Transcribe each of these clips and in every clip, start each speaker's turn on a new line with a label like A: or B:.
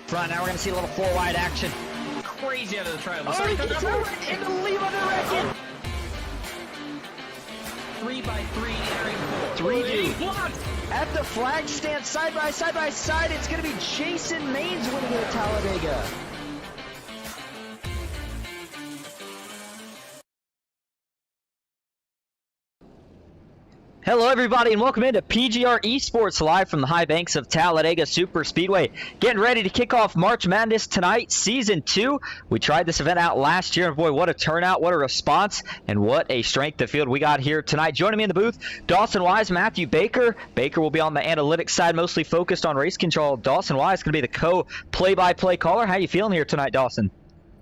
A: Front, now we're going to see a little four-wide action.
B: Crazy out of the trail.
A: Oh, he gets over in the lead on the record.
B: 3x3 entering 4.
A: 3-2. At the flag stand, side by side, it's going to be Jason Maines winning it at Talladega. Hello everybody and welcome into PGR Esports live from the high banks of Talladega Superspeedway. Getting ready to kick off March Madness tonight, Season 2. We tried this event out last year and boy, what a turnout, what a response, and what a strength of field we got here tonight. Joining me in the booth, Dawson Wise, Matthew Baker. Baker will be on the analytics side, mostly focused on race control. Dawson Wise is going to be the co-play-by-play caller. How you feeling here tonight, Dawson?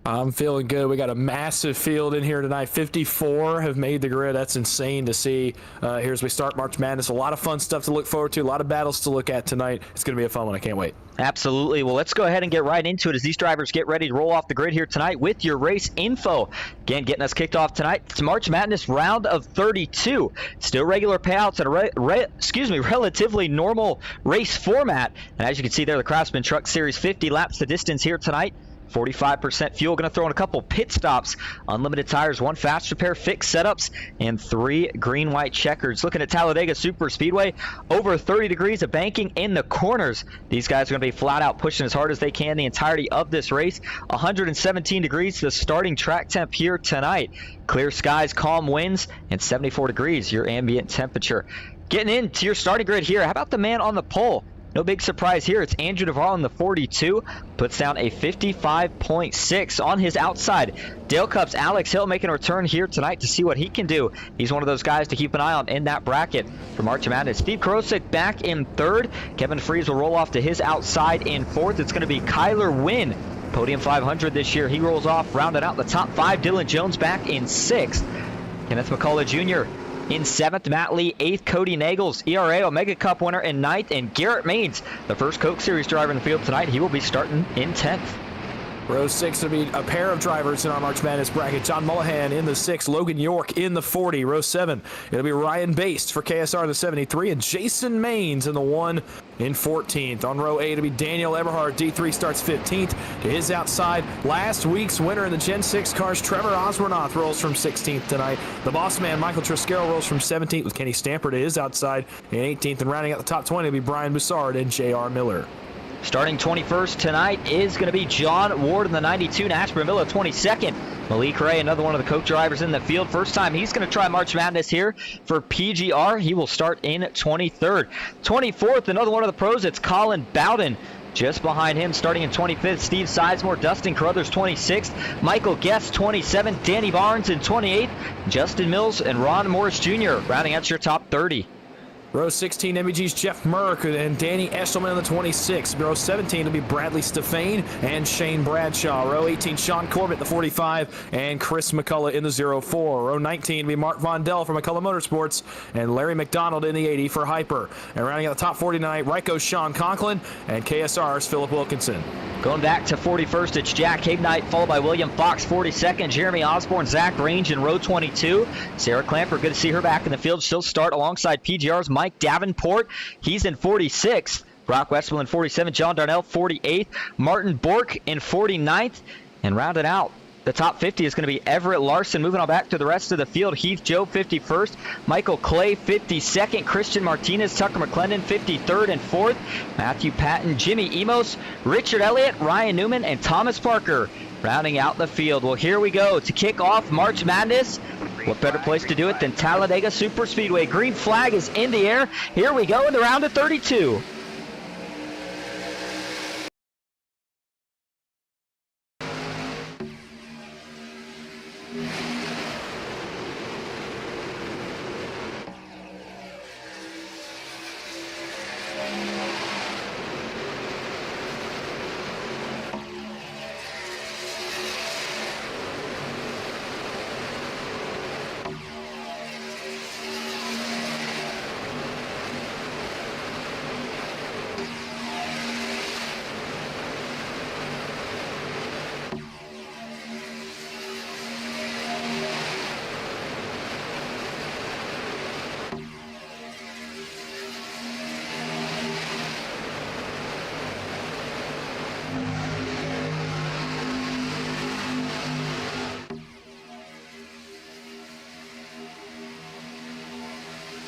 C: I'm feeling good. We got a massive field in here tonight. 54 have made the grid. That's insane to see here as we start March Madness. A lot of fun stuff to look forward to. A lot of battles to look at tonight. It's going to be a fun one. I can't wait.
A: Absolutely. Well, let's go ahead and get right into it as these drivers get ready to roll off the grid here tonight with your race info. Again, getting us kicked off tonight. It's March Madness round of 32. Still regular payouts at a relatively normal race format. And as you can see there, the Craftsman Truck Series 50 laps the distance here tonight. 45% fuel. Going to throw in a couple pit stops, unlimited tires, 1 fast repair, fixed setups, and 3 green-white checkers. Looking at Talladega Superspeedway, over 30 degrees of banking in the corners. These guys are going to be flat out pushing as hard as they can the entirety of this race. 117 degrees the starting track temp here tonight. Clear skies, calm winds, and 74 degrees your ambient temperature. Getting into your starting grid here, how about the man on the pole? No big surprise here. It's Andrew Duvall in the 42. Puts down a 55.6 on his outside. Dale Cupp's Alex Hill making a return here tonight to see what he can do. He's one of those guys to keep an eye on in that bracket for March Madness. Steve Karosik back in 3rd. Kevin Freeze will roll off to his outside in 4th. It's going to be Kyler Wynn. Podium 500 this year. He rolls off, rounding out the top 5. Dylan Jones back in 6th. Kenneth McCullough Jr. in 7th, Matt Lee 8th, Cody Nagels, ERA Omega Cup winner in 9th, and Garrett Maines, the first Coke Series driver in the field tonight. He will be starting in 10th.
C: Row 6 will be a pair of drivers in our March Madness bracket. John Mullahan in the 6, Logan York in the 40. Row 7, it'll be Ryan Baste for KSR in the 73, and Jason Maines in the 1 in 14th. On row 8, it'll be Daniel Eberhard. D3 starts 15th. To his outside, last week's winner in the Gen 6 cars, Trevor Osbornoth, rolls from 16th tonight. The boss man, Michael Triscaro, rolls from 17th with Kenny Stamper to his outside in 18th. And rounding out the top 20 will be Brian Boussard and J.R. Miller.
A: Starting 21st tonight is going to be John Ward in the 92, Nash Bramilla 22nd. Malik Ray, another one of the coach drivers in the field. First time he's going to try March Madness here for PGR. He will start in 23rd. 24th, another one of the pros, it's Colin Bowden. Just behind him, starting in 25th, Steve Sizemore, Dustin Carruthers 26th, Michael Guest 27th, Danny Barnes in 28th, Justin Mills and Ron Morris Jr. rounding out your top 30.
C: Row 16, MBG's Jeff Merck and Danny Eshelman in the 26. Row 17 will be Bradley Stefane and Shane Bradshaw. Row 18, Sean Corbett, the 45, and Chris McCullough in the 04. Row 19 will be Mark Vondell for McCullough Motorsports and Larry McDonald in the 80 for Hyper. And rounding out the top 40 tonight, Ryko's Sean Conklin and KSR's Philip Wilkinson.
A: Going back to 41st, it's Jack Hignight, followed by William Fox, 42nd, Jeremy Osborne, Zach Range in row 22. Sarah Clamper, good to see her back in the field. She'll start alongside PGR's Mike Davenport. He's in 46th. Brock Westwell in 47th, John Darnell 48th, Martin Bork in 49th, and rounded out the top 50 is going to be Everett Larson. Moving on back to the rest of the field, Heath Joe 51st, Michael Clay 52nd, Christian Martinez, Tucker McClendon 53rd and 4th, Matthew Patton, Jimmy Emos, Richard Elliott, Ryan Newman, and Thomas Parker rounding out the field. Well, here we go to kick off March Madness. What better place to do it than Talladega Superspeedway? Green flag is in the air. Here we go in the round of 32.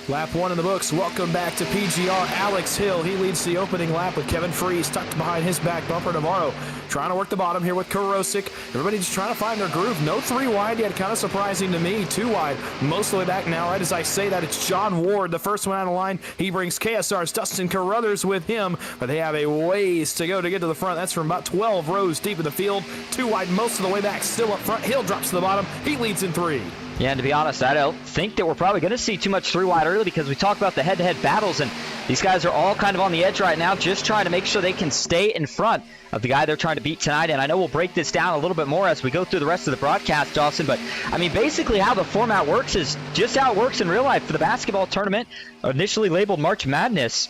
C: Lap 1 in the books. Welcome back to PGR. Alex Hill, he leads the opening lap with Kevin Freese tucked behind his back bumper. Navarro trying to work the bottom here with Kurosik. Everybody just trying to find their groove. No 3 wide yet, kind of surprising to me. 2 wide most of the way back now. Right as I say that, it's John Ward, the first one out of the line. He brings KSR's Dustin Carruthers with him, but they have a ways to go to get to the front. That's from about 12 rows deep in the field. 2 wide most of the way back, still up front. Hill drops to the bottom. He leads in 3.
A: Yeah, and to be honest, I don't think that we're probably going to see too much 3 wide early because we talked about the head-to-head battles, and these guys are all kind of on the edge right now, just trying to make sure they can stay in front of the guy they're trying to beat tonight. And I know we'll break this down a little bit more as we go through the rest of the broadcast, Dawson, but I mean, basically how the format works is just how it works in real life for the basketball tournament, initially labeled March Madness.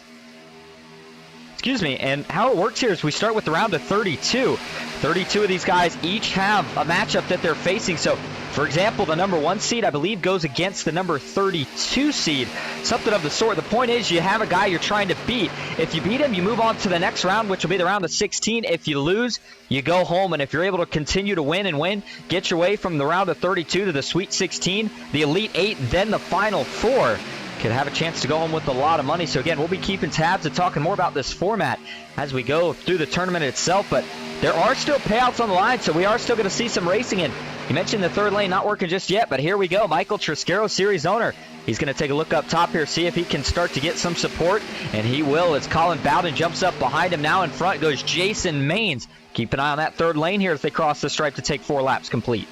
A: Excuse me, and how it works here is we start with the round of 32. 32 of these guys each have a matchup that they're facing. So, for example, the number 1 seed, I believe, goes against the number 32 seed, something of the sort. The point is you have a guy you're trying to beat. If you beat him, you move on to the next round, which will be the round of 16. If you lose, you go home. And if you're able to continue to win and win, get your way from the round of 32 to the Sweet 16, the Elite 8, then the Final 4. Could have a chance to go home with a lot of money. So again, we'll be keeping tabs and talking more about this format as we go through the tournament itself. But there are still payouts on the line, so we are still going to see some racing. And you mentioned the 3rd lane not working just yet, but here we go. Michael Triscaro, series owner. He's going to take a look up top here, see if he can start to get some support, and he will as Colin Bowden jumps up behind him. Now in front goes Jason Maines. Keep an eye on that 3rd lane here as they cross the stripe to take 4 laps complete.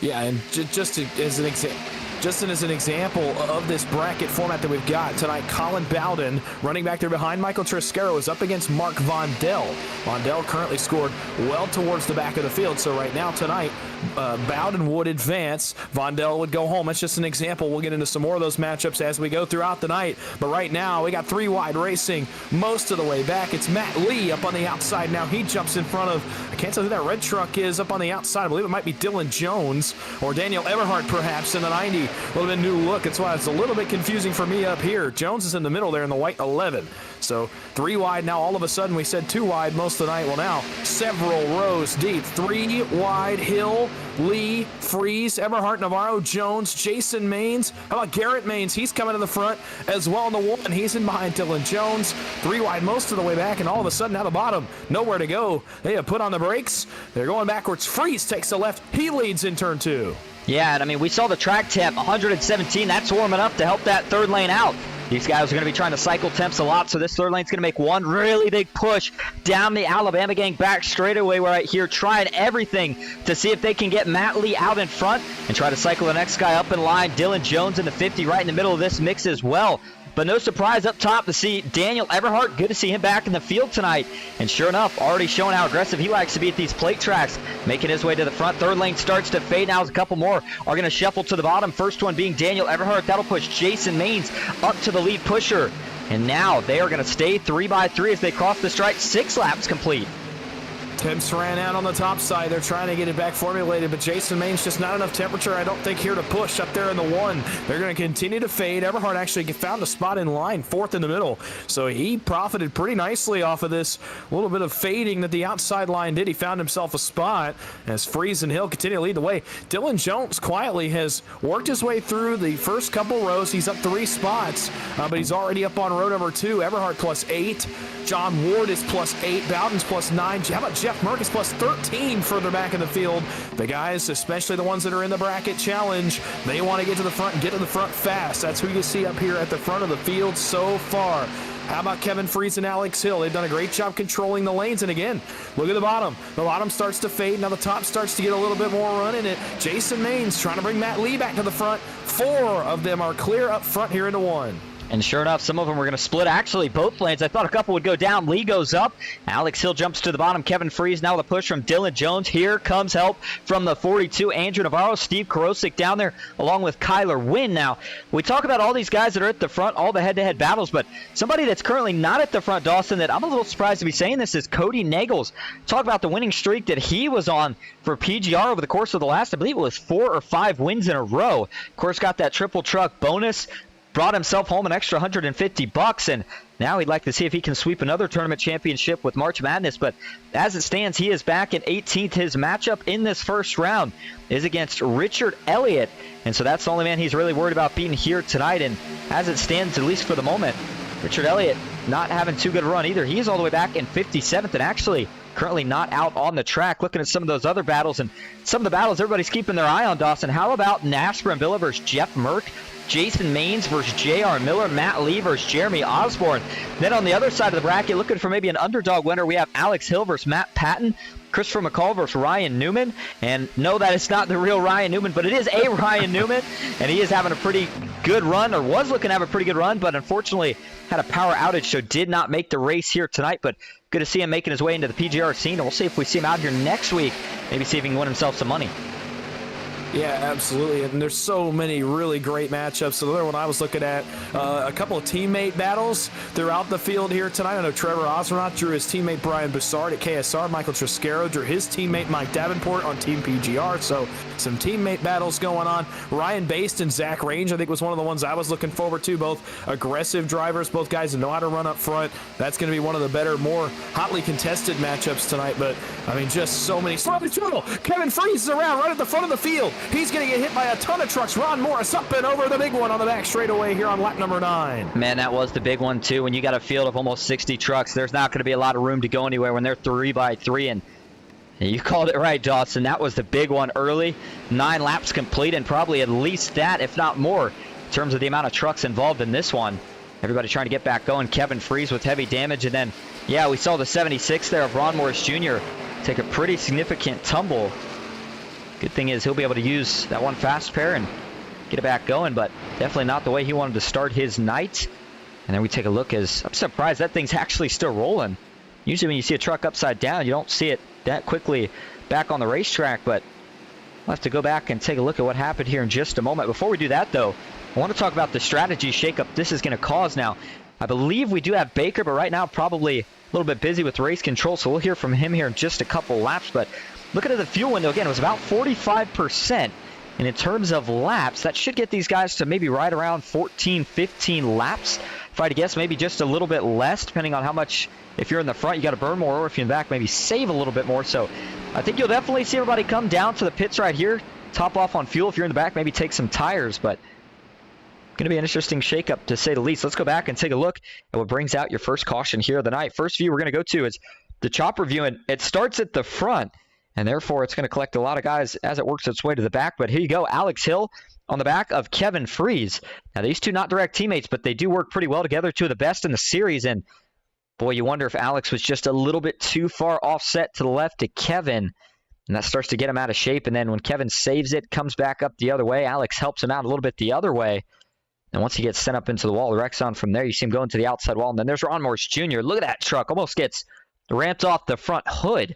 C: Yeah, and just as an example. Just as an example of this bracket format that we've got tonight, Colin Bowden, running back there behind Michael Triscaro, is up against Mark Vondell. Vondell currently scored well towards the back of the field, so right now tonight, Bowden would advance. Vondell would go home. That's just an example. We'll get into some more of those matchups as we go throughout the night. But right now, we got 3 wide racing most of the way back. It's Matt Lee up on the outside now. He jumps in front of, I can't tell who that red truck is up on the outside. I believe it might be Dylan Jones or Daniel Eberhardt perhaps in the 90. A little bit new look. That's why it's a little bit confusing for me up here. Jones is in the middle there in the white 11. So 3 wide now. All of a sudden, we said 2 wide most of the night. Well, now several rows deep. 3 wide. Hill, Lee, Freeze, Eberhardt, Navarro, Jones, Jason Maines. How about Garrett Maines? He's coming to the front as well in the 1. He's in behind Dylan Jones. 3 wide most of the way back, and all of a sudden out the bottom, nowhere to go. They have put on the brakes. They're going backwards. Freeze takes the left. He leads in turn 2.
A: Yeah, and I mean, we saw the track temp, 117. That's warming up to help that third lane out. These guys are going to be trying to cycle temps a lot, so this third lane's going to make one really big push down the Alabama gang back straightaway right here, trying everything to see if they can get Matt Lee out in front and try to cycle the next guy up in line. Dylan Jones in the 50 right in the middle of this mix as well. But no surprise up top to see Daniel Eberhardt. Good to see him back in the field tonight. And sure enough, already showing how aggressive he likes to be at these plate tracks. Making his way to the front. Third lane starts to fade. Now a couple more are going to shuffle to the bottom. First one being Daniel Eberhardt. That'll push Jason Maines up to the lead pusher. And now they are going to stay 3 by 3 as they cross the stripe. 6 laps complete.
C: Temps ran out on the top side. They're trying to get it back formulated, but Jason Maines just not enough temperature, I don't think, here to push up there in the 1. They're going to continue to fade. Eberhardt actually found a spot in line, 4th in the middle. So he profited pretty nicely off of this little bit of fading that the outside line did. He found himself a spot as Freeze and Hill continue to lead the way. Dylan Jones quietly has worked his way through the first couple rows. He's up 3 spots, but he's already up on row number 2. Eberhardt plus 8. John Ward is plus 8. Bowden's plus 9. How about Jeff Merck is plus 13 further back in the field? The guys, especially the ones that are in the bracket challenge, they want to get to the front and get to the front fast. That's who you see up here at the front of the field so far. How about Kevin Freeze and Alex Hill? They've done a great job controlling the lanes. And again, look at the bottom. The bottom starts to fade. Now the top starts to get a little bit more run in it. Jason Maines trying to bring Matt Lee back to the front. 4 of them are clear up front here into 1.
A: And sure enough, some of them were going to split. Actually, both lanes. I thought a couple would go down. Lee goes up. Alex Hill jumps to the bottom. Kevin Freeze now with a push from Dylan Jones. Here comes help from the 42. Andrew Navarro, Steve Karosik down there, along with Kyler Wynn. Now, we talk about all these guys that are at the front, all the head-to-head battles, but somebody that's currently not at the front, Dawson, that I'm a little surprised to be saying this is Cody Nagels. Talk about the winning streak that he was on for PGR over the course of the last, I believe it was 4 or 5 wins in a row. Of course, got that triple truck bonus. Brought himself home an extra $150, and now he'd like to see if he can sweep another tournament championship with March Madness. But as it stands, he is back in 18th. His matchup in this first round is against Richard Elliott, and so that's the only man he's really worried about beating here tonight. And as it stands, at least for the moment, Richard Elliott not having too good a run either. He's all the way back in 57th, and actually currently not out on the track. Looking at some of those other battles, and some of the battles everybody's keeping their eye on, Dawson. How about Nasper and Villa versus Jeff Merck? Jason Maines versus J.R. Miller, Matt Lee versus Jeremy Osborne. Then on the other side of the bracket, looking for maybe an underdog winner, we have Alex Hill versus Matt Patton, Christopher McCall versus Ryan Newman. And no, that is not the real Ryan Newman, but it is a Ryan Newman, and he is having a pretty good run, or was looking to have a pretty good run, but unfortunately had a power outage, so did not make the race here tonight. But good to see him making his way into the PGR scene, and we'll see if we see him out here next week, maybe see if he can win himself some money.
C: Yeah, absolutely, and there's so many really great matchups. So the other one I was looking at, a couple of teammate battles throughout the field here tonight. I know Trevor Osronaut drew his teammate Brian Bussard at KSR. Michael Triscaro drew his teammate Mike Davenport on Team PGR. So some teammate battles going on. Ryan Baste and Zach Range, I think, was one of the ones I was looking forward to. Both aggressive drivers, both guys that know how to run up front. That's going to be one of the better, more hotly contested matchups tonight. But, I mean, just so many. Kevin Freeze is around right at the front of the field. He's going to get hit by a ton of trucks. Ron Morris up and over the big one on the back straightaway here on lap number 9.
A: Man, that was the big one, too. When you got a field of almost 60 trucks, there's not going to be a lot of room to go anywhere when they're 3 by 3. And you called it right, Dawson. That was the big one early. 9 laps complete, and probably at least that, if not more, in terms of the amount of trucks involved in this one. Everybody trying to get back going. Kevin Freeze with heavy damage. And then, yeah, we saw the 76 there of Ron Morris Jr. take a pretty significant tumble. Good thing is he'll be able to use that one fast pair and get it back going, but definitely not the way he wanted to start his night. And then we take a look as I'm surprised that thing's actually still rolling. Usually when you see a truck upside down, you don't see it that quickly back on the racetrack, but We'll have to go back and take a look at what happened here in just a moment. Before we do that, though, I want to talk about the strategy shakeup this is going to cause now. I believe we do have Baker, but right now probably a little bit busy with race control, so we'll hear from him here in just a couple laps. But looking at the fuel window, again, it was about 45%. And in terms of laps, that should get these guys to maybe right around 14, 15 laps. If I had to guess, maybe just a little bit less, depending on how much, if you're in the front, you got to burn more, or if you're in the back, maybe save a little bit more. So I think you'll definitely see everybody come down to the pits right here, top off on fuel. If you're in the back, maybe take some tires, but going to be an interesting shakeup to say the least. Let's go back and take a look at what brings out your first caution here of the night. First view we're going to go to is the chopper view, and it starts at the front, and therefore it's going to collect a lot of guys as it works its way to the back. But here you go, Alex Hill on the back of Kevin Freeze. Now, these two not direct teammates, but they do work pretty well together, two of the best in the series. And boy, you wonder if Alex was just a little bit too far offset to the left to Kevin, and that starts to get him out of shape. And then when Kevin saves it, comes back up the other way, Alex helps him out a little bit the other way. And once he gets sent up into the wall, the wreck's on from there. You see him going to the outside wall. And then there's Ron Morris Jr. Look at that truck. Almost gets ramped off the front hood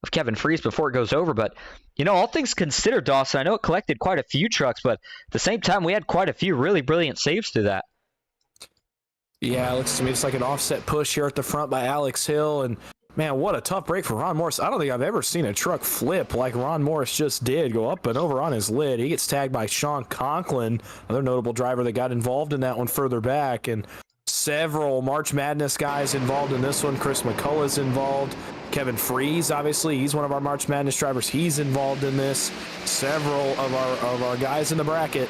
A: of Kevin Freeze before it goes over. But, you know, all things considered, Dawson, I know it collected quite a few trucks, but at the same time, we had quite a few really brilliant saves through that.
C: Yeah, it looks to me just like an offset push here at the front by Alex Hill. And, man, what a tough break for Ron Morris. I don't think I've ever seen a truck flip like Ron Morris just did, go up and over on his lid. He gets tagged by Sean Conklin, another notable driver that got involved in that one further back. And several March Madness guys involved in this one. Chris McCullough's involved. Kevin Freeze, obviously, he's one of our March Madness drivers. He's involved in this. Several of our guys in the bracket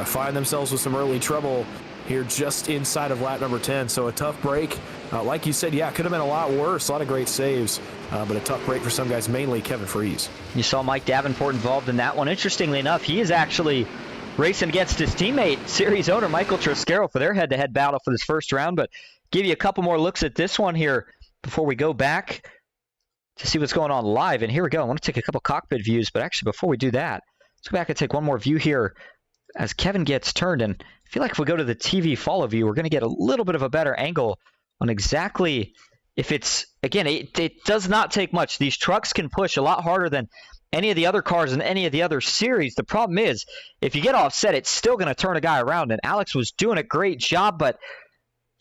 C: find themselves with some early trouble here just inside of lap number 10. So a tough break. Like you said, yeah, it could have been a lot worse. A lot of great saves, but a tough break for some guys, mainly Kevin Freeze.
A: You saw Mike Davenport involved in that one. Interestingly enough, he is actually racing against his teammate, series owner Michael Triscaro, for their head-to-head battle for this first round. But give you a couple more looks at this one here before we go back to see what's going on live. And here we go. I want to take a couple cockpit views, but actually before we do that, let's go back and take one more view here as Kevin gets turned. And I feel like if we go to the TV follow view, we're going to get a little bit of a better angle on exactly if it's, again, it does not take much. These trucks can push a lot harder than any of the other cars in any of the other series. The problem is, if you get offset, it's still going to turn a guy around. And Alex was doing a great job, but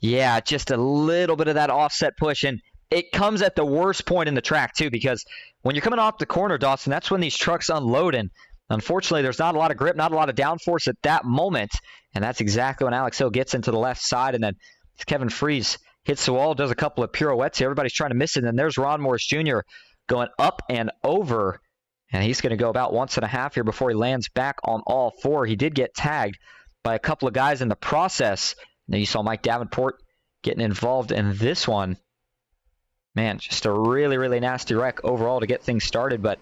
A: yeah, just a little bit of that offset push. And it comes at the worst point in the track, too, because when you're coming off the corner, Dawson, that's when these trucks unload. And unfortunately, there's not a lot of grip, not a lot of downforce at that moment. And that's exactly when Alex Hill gets into the left side. And then Kevin Freeze hits the wall, does a couple of pirouettes here. Everybody's trying to miss it. And then there's Ron Morris Jr. going up and over. And he's going to go about once and a half here before he lands back on all four. He did get tagged by a couple of guys in the process. And then you saw Mike Davenport getting involved in this one. Man, just a really, really nasty wreck overall to get things started. But,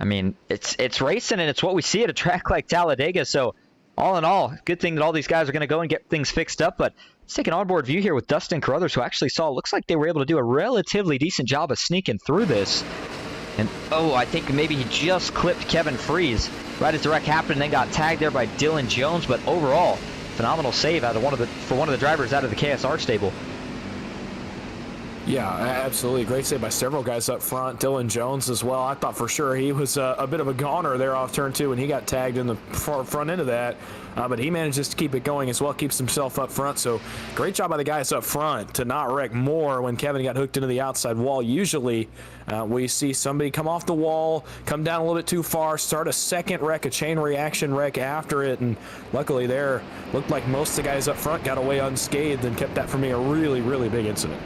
A: I mean, it's racing, and it's what we see at a track like Talladega. So, all in all, good thing that all these guys are going to go and get things fixed up. But let's take an onboard view here with Dustin Carruthers, who actually looks like they were able to do a relatively decent job of sneaking through this. And, oh, I think maybe he just clipped Kevin Freeze right as the wreck happened, and then got tagged there by Dylan Jones. But overall, phenomenal save out of one of the drivers out of the KSR stable.
C: Yeah, absolutely. Great save by several guys up front. Dylan Jones as well. I thought for sure he was a bit of a goner there off turn 2, and he got tagged in the front end of that. But he manages to keep it going as well, keeps himself up front. So great job by the guys up front to not wreck more when Kevin got hooked into the outside wall. Usually we see somebody come off the wall, come down a little bit too far, start a second wreck, a chain reaction wreck after it. And luckily there, looked like most of the guys up front got away unscathed and kept that from being a really, really big incident.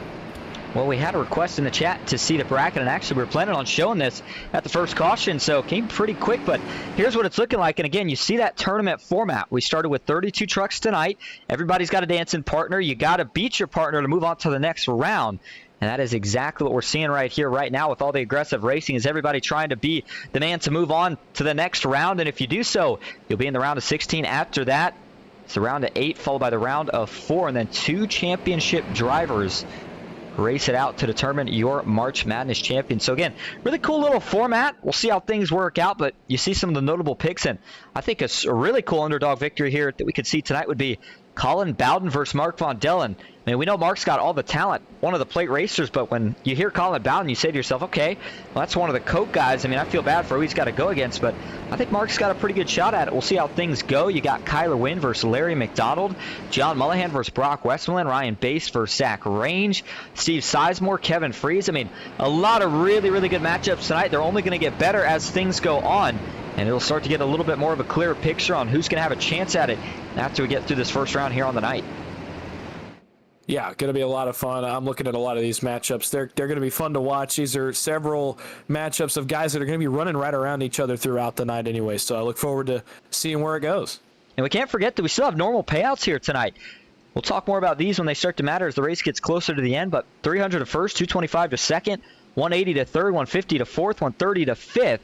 A: Well, we had a request in the chat to see the bracket, and actually we were planning on showing this at the first caution, so it came pretty quick. But here's what it's looking like. And again, you see that tournament format. We started with 32 trucks tonight. Everybody's got a dancing partner. You got to beat your partner to move on to the next round. And that is exactly what we're seeing right here, right now, with all the aggressive racing, is everybody trying to be the man to move on to the next round. And if you do so, you'll be in the round of 16. After that, it's the round of 8, followed by the round of 4, and then 2 championship drivers race it out to determine your March Madness champion. So again, really cool little format. We'll see how things work out, but you see some of the notable picks, and I think a really cool underdog victory here that we could see tonight would be Colin Bowden versus Mark Von Dellen. I mean, we know Mark's got all the talent, one of the plate racers, but when you hear Colin Bowden, you say to yourself, okay, well, that's one of the Coke guys. I mean, I feel bad for who he's got to go against, but I think Mark's got a pretty good shot at it. We'll see how things go. You got Kyler Wynn versus Larry McDonald, John Mullihan versus Brock Westmoreland, Ryan Bass versus Zach Range, Steve Sizemore, Kevin Freeze. I mean, a lot of really, really good matchups tonight. They're only going to get better as things go on, and it'll start to get a little bit more of a clearer picture on who's going to have a chance at it after we get through this first round here on the night.
C: Yeah, going to be a lot of fun. I'm looking at a lot of these matchups. They're going to be fun to watch. These are several matchups of guys that are going to be running right around each other throughout the night anyway, so I look forward to seeing where it goes.
A: And we can't forget that we still have normal payouts here tonight. We'll talk more about these when they start to matter as the race gets closer to the end, but 300 to first, 225 to second, 180 to third, 150 to fourth, 130 to fifth,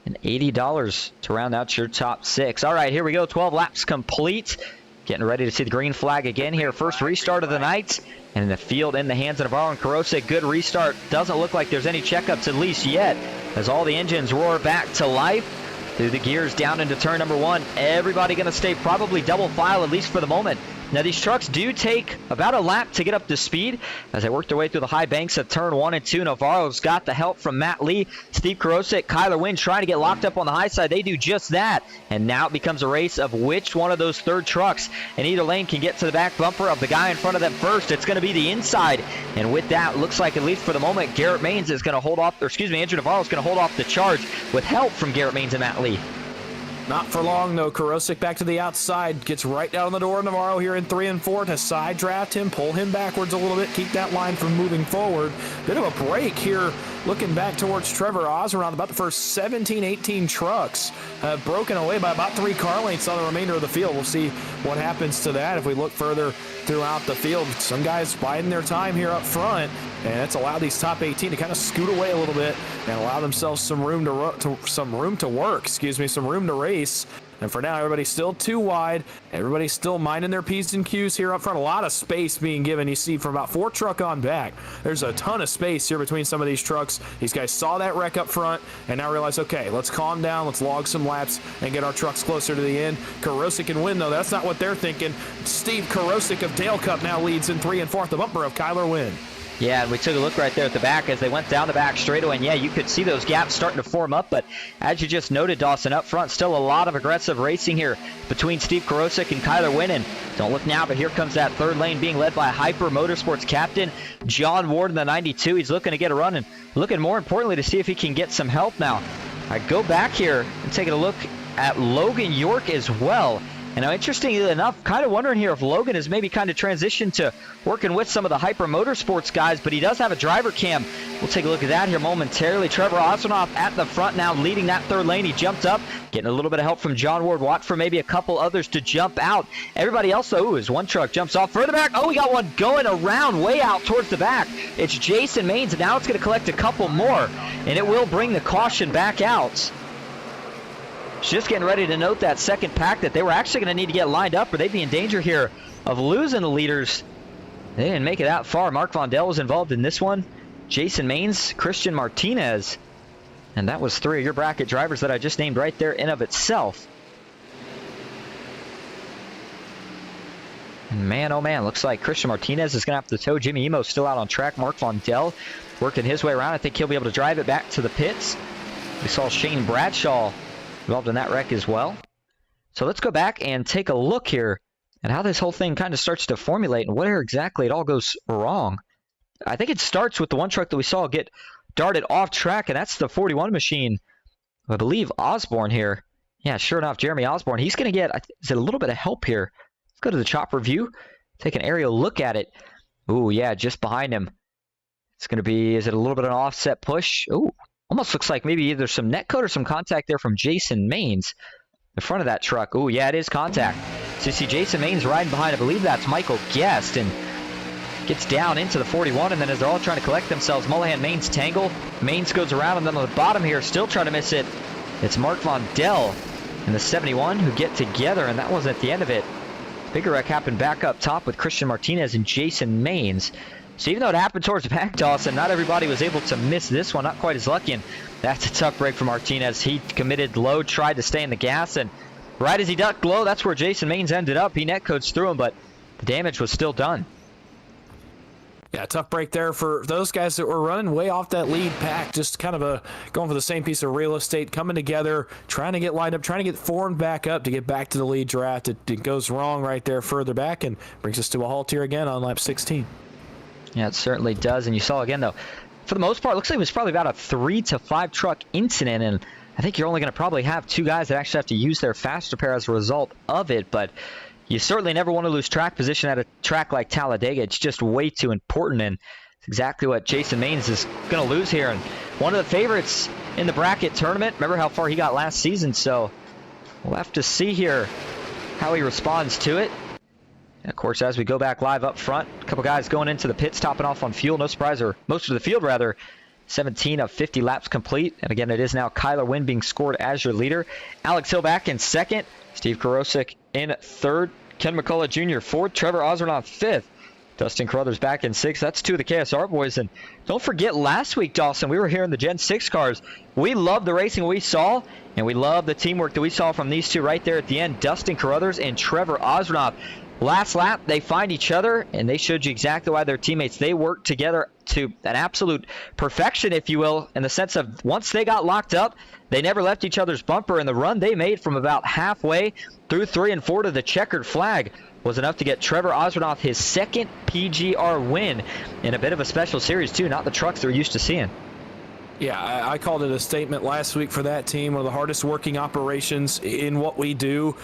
A: and $80 to round out your top six. All right, here we go. 12 laps complete. Getting ready to see the green flag again here. First restart of the night. And in the field in the hands of Navarro and Karosik. Good restart. Doesn't look like there's any checkups at least yet, as all the engines roar back to life. Through the gears down into turn number one. Everybody going to stay probably double file, at least for the moment. Now, these trucks do take about a lap to get up to speed as they work their way through the high banks of turn 1 and 2. Navarro's got the help from Matt Lee, Steve Karosik, Kyler Wynn trying to get locked up on the high side. They do just that. And now it becomes a race of which one of those third trucks in either lane can get to the back bumper of the guy in front of them first. It's going to be the inside. And with that, looks like at least for the moment, Garrett Maines is going to hold off, or excuse me, Andrew Navarro is going to hold off the charge with help from Garrett Maines and Matt Lee.
C: Not for long, though. Karosik back to the outside. Gets right down the door of Navarro here in 3 and 4 to side draft him, pull him backwards a little bit, keep that line from moving forward. Bit of a break here looking back towards Trevor Oseron. About the first 17, 18 trucks have broken away by about 3 car lengths on the remainder of the field. We'll see what happens to that if we look further throughout the field. Some guys biding their time here up front, and it's allowed these top 18 to kind of scoot away a little bit and allow themselves some room to work, some room to race. And for now, everybody's still too wide. Everybody's still minding their P's and Q's here up front. A lot of space being given. You see from about 4 truck on back, there's a ton of space here between some of these trucks. These guys saw that wreck up front and now realize, okay, let's calm down. Let's log some laps and get our trucks closer to the end. Karosik can win, though. That's not what they're thinking. Steve Karosik of Dale Cup now leads in 3 and 4 at the bumper of Kyler Wynn.
A: Yeah, and we took a look right there at the back as they went down the back straightaway, and yeah, you could see those gaps starting to form up, but as you just noted, Dawson, up front, still a lot of aggressive racing here between Steve Karosik and Kyler Wynn, and don't look now, but here comes that third lane being led by Hyper Motorsports captain John Ward in the 92. He's looking to get a run and looking more importantly to see if he can get some help now. I go back here and taking a look at Logan York as well. And now, interestingly enough, kind of wondering here if Logan has maybe kind of transitioned to working with some of the Hyper Motorsports guys, but he does have a driver cam. We'll take a look at that here momentarily. Trevor Osinoff at the front now, leading that third lane. He jumped up, getting a little bit of help from John Ward. Watch for maybe a couple others to jump out. Everybody else, though, as one truck jumps off further back. Oh, we got one going around way out towards the back. It's Jason Maines, and now it's going to collect a couple more, and it will bring the caution back out. Just getting ready to note that second pack that they were actually going to need to get lined up or they'd be in danger here of losing the leaders. They didn't make it that far. Mark Vondel was involved in this one. Jason Maines, Christian Martinez. And that was 3 of your bracket drivers that I just named right there in of itself. And man, oh man, looks like Christian Martinez is going to have to tow. Jimmy Emo still out on track. Mark Vondel working his way around. I think he'll be able to drive it back to the pits. We saw Shane Bradshaw involved in that wreck as well. So let's go back and take a look here at how this whole thing kind of starts to formulate and where exactly it all goes wrong. I think it starts with the one truck that we saw get darted off track, and that's the 41 machine. I believe Osborne here. Yeah, sure enough, Jeremy Osborne. He's going to get is it a little bit of help here. Let's go to the chopper view, take an aerial look at it. Ooh, yeah, just behind him. It's going to be, is it a little bit of an offset push? Ooh. Almost looks like maybe either some net code or some contact there from Jason Maines. The front of that truck. Oh, yeah, it is contact. So you see Jason Maines riding behind. I believe that's Michael Guest. And gets down into the 41. And then as they're all trying to collect themselves, Mullihan, Maines tangle. Maines goes around. And then on the bottom here, still trying to miss it. It's Mark Vondel and the 71 who get together. And that wasn't at the end of it. Bigger wreck happened back up top with Christian Martinez and Jason Maines. So even though it happened towards the back, Dawson, not everybody was able to miss this one. Not quite as lucky. And that's a tough break for Martinez. He committed low, tried to stay in the gas. And right as he ducked low, that's where Jason Maines ended up. He netcodes through him, but the damage was still done.
C: Yeah, tough break there for those guys that were running way off that lead pack, just kind of going for the same piece of real estate, coming together, trying to get lined up, trying to get formed back up to get back to the lead draft. It goes wrong right there further back and brings us to a halt here again on lap 16.
A: Yeah, it certainly does. And you saw again, though, for the most part, it looks like it was probably about a 3 to 5 truck incident. And I think you're only going to probably have 2 guys that actually have to use their faster pair as a result of it. But you certainly never want to lose track position at a track like Talladega. It's just way too important, and it's exactly what Jason Maines is going to lose here. And one of the favorites in the bracket tournament. Remember how far he got last season, so we'll have to see here how he responds to it. And of course, as we go back live up front, a couple guys going into the pits, topping off on fuel. No surprise, or most of the field, rather. 17 of 50 laps complete. And again, it is now Kyler Wynn being scored as your leader. Alex Hill back in second. Steve Karosik in third. Ken McCullough Jr. fourth. Trevor Ozernoff fifth. Dustin Carruthers back in sixth. That's 2 of the KSR boys. And don't forget, last week, Dawson, we were here in the Gen 6 cars. We loved the racing we saw, and we loved the teamwork that we saw from these two right there at the end. Dustin Carruthers and Trevor Ozernoff. Last lap, they find each other, and they showed you exactly why they're teammates. They worked together to an absolute perfection, if you will, in the sense of once they got locked up, they never left each other's bumper, and the run they made from about halfway through 3 and 4 to the checkered flag was enough to get Trevor Ozernoff his second PGR win in a bit of a special series, too, not the trucks they're used to seeing.
C: Yeah, I called it a statement last week for that team. One of the hardest working operations in what we do,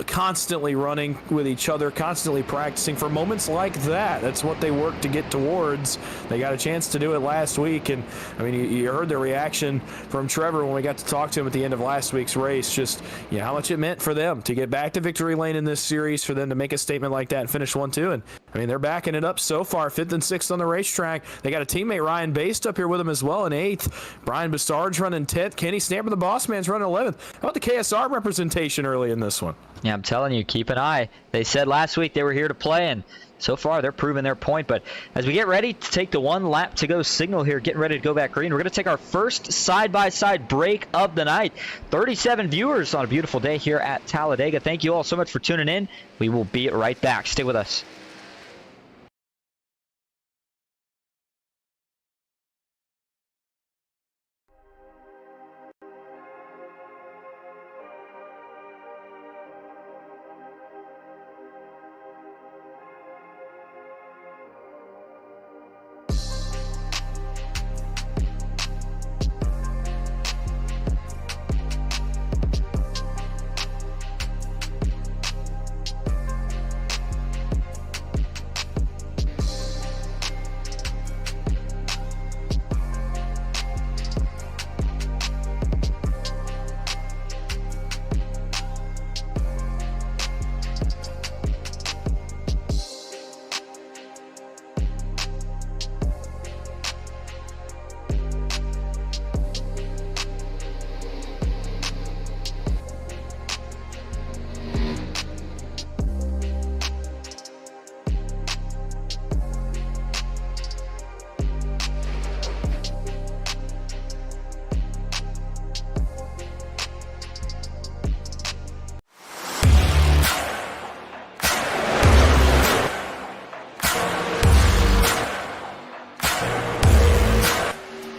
C: constantly running with each other, constantly practicing for moments like that. That's what they work to get towards. They got a chance to do it last week, and I mean, you heard the reaction from Trevor when we got to talk to him at the end of last week's race. Just how much it meant for them to get back to victory lane in this series, for them to make a statement like that and finish 1-2. And I mean, they're backing it up so far, 5th and 6th on the racetrack. They got a teammate, Ryan Based, up here with them as well in 8th. Brian Bastard's running 10th. Kenny Stamper, the boss man's running 11th. How about the KSR representation early in this one?
A: Yeah, I'm telling you, keep an eye. They said last week they were here to play, and so far they're proving their point. But as we get ready to take the 1 lap to go signal here, getting ready to go back green, we're going to take our first side-by-side break of the night. 37 viewers on a beautiful day here at Talladega. Thank you all so much for tuning in. We will be right back. Stay with us.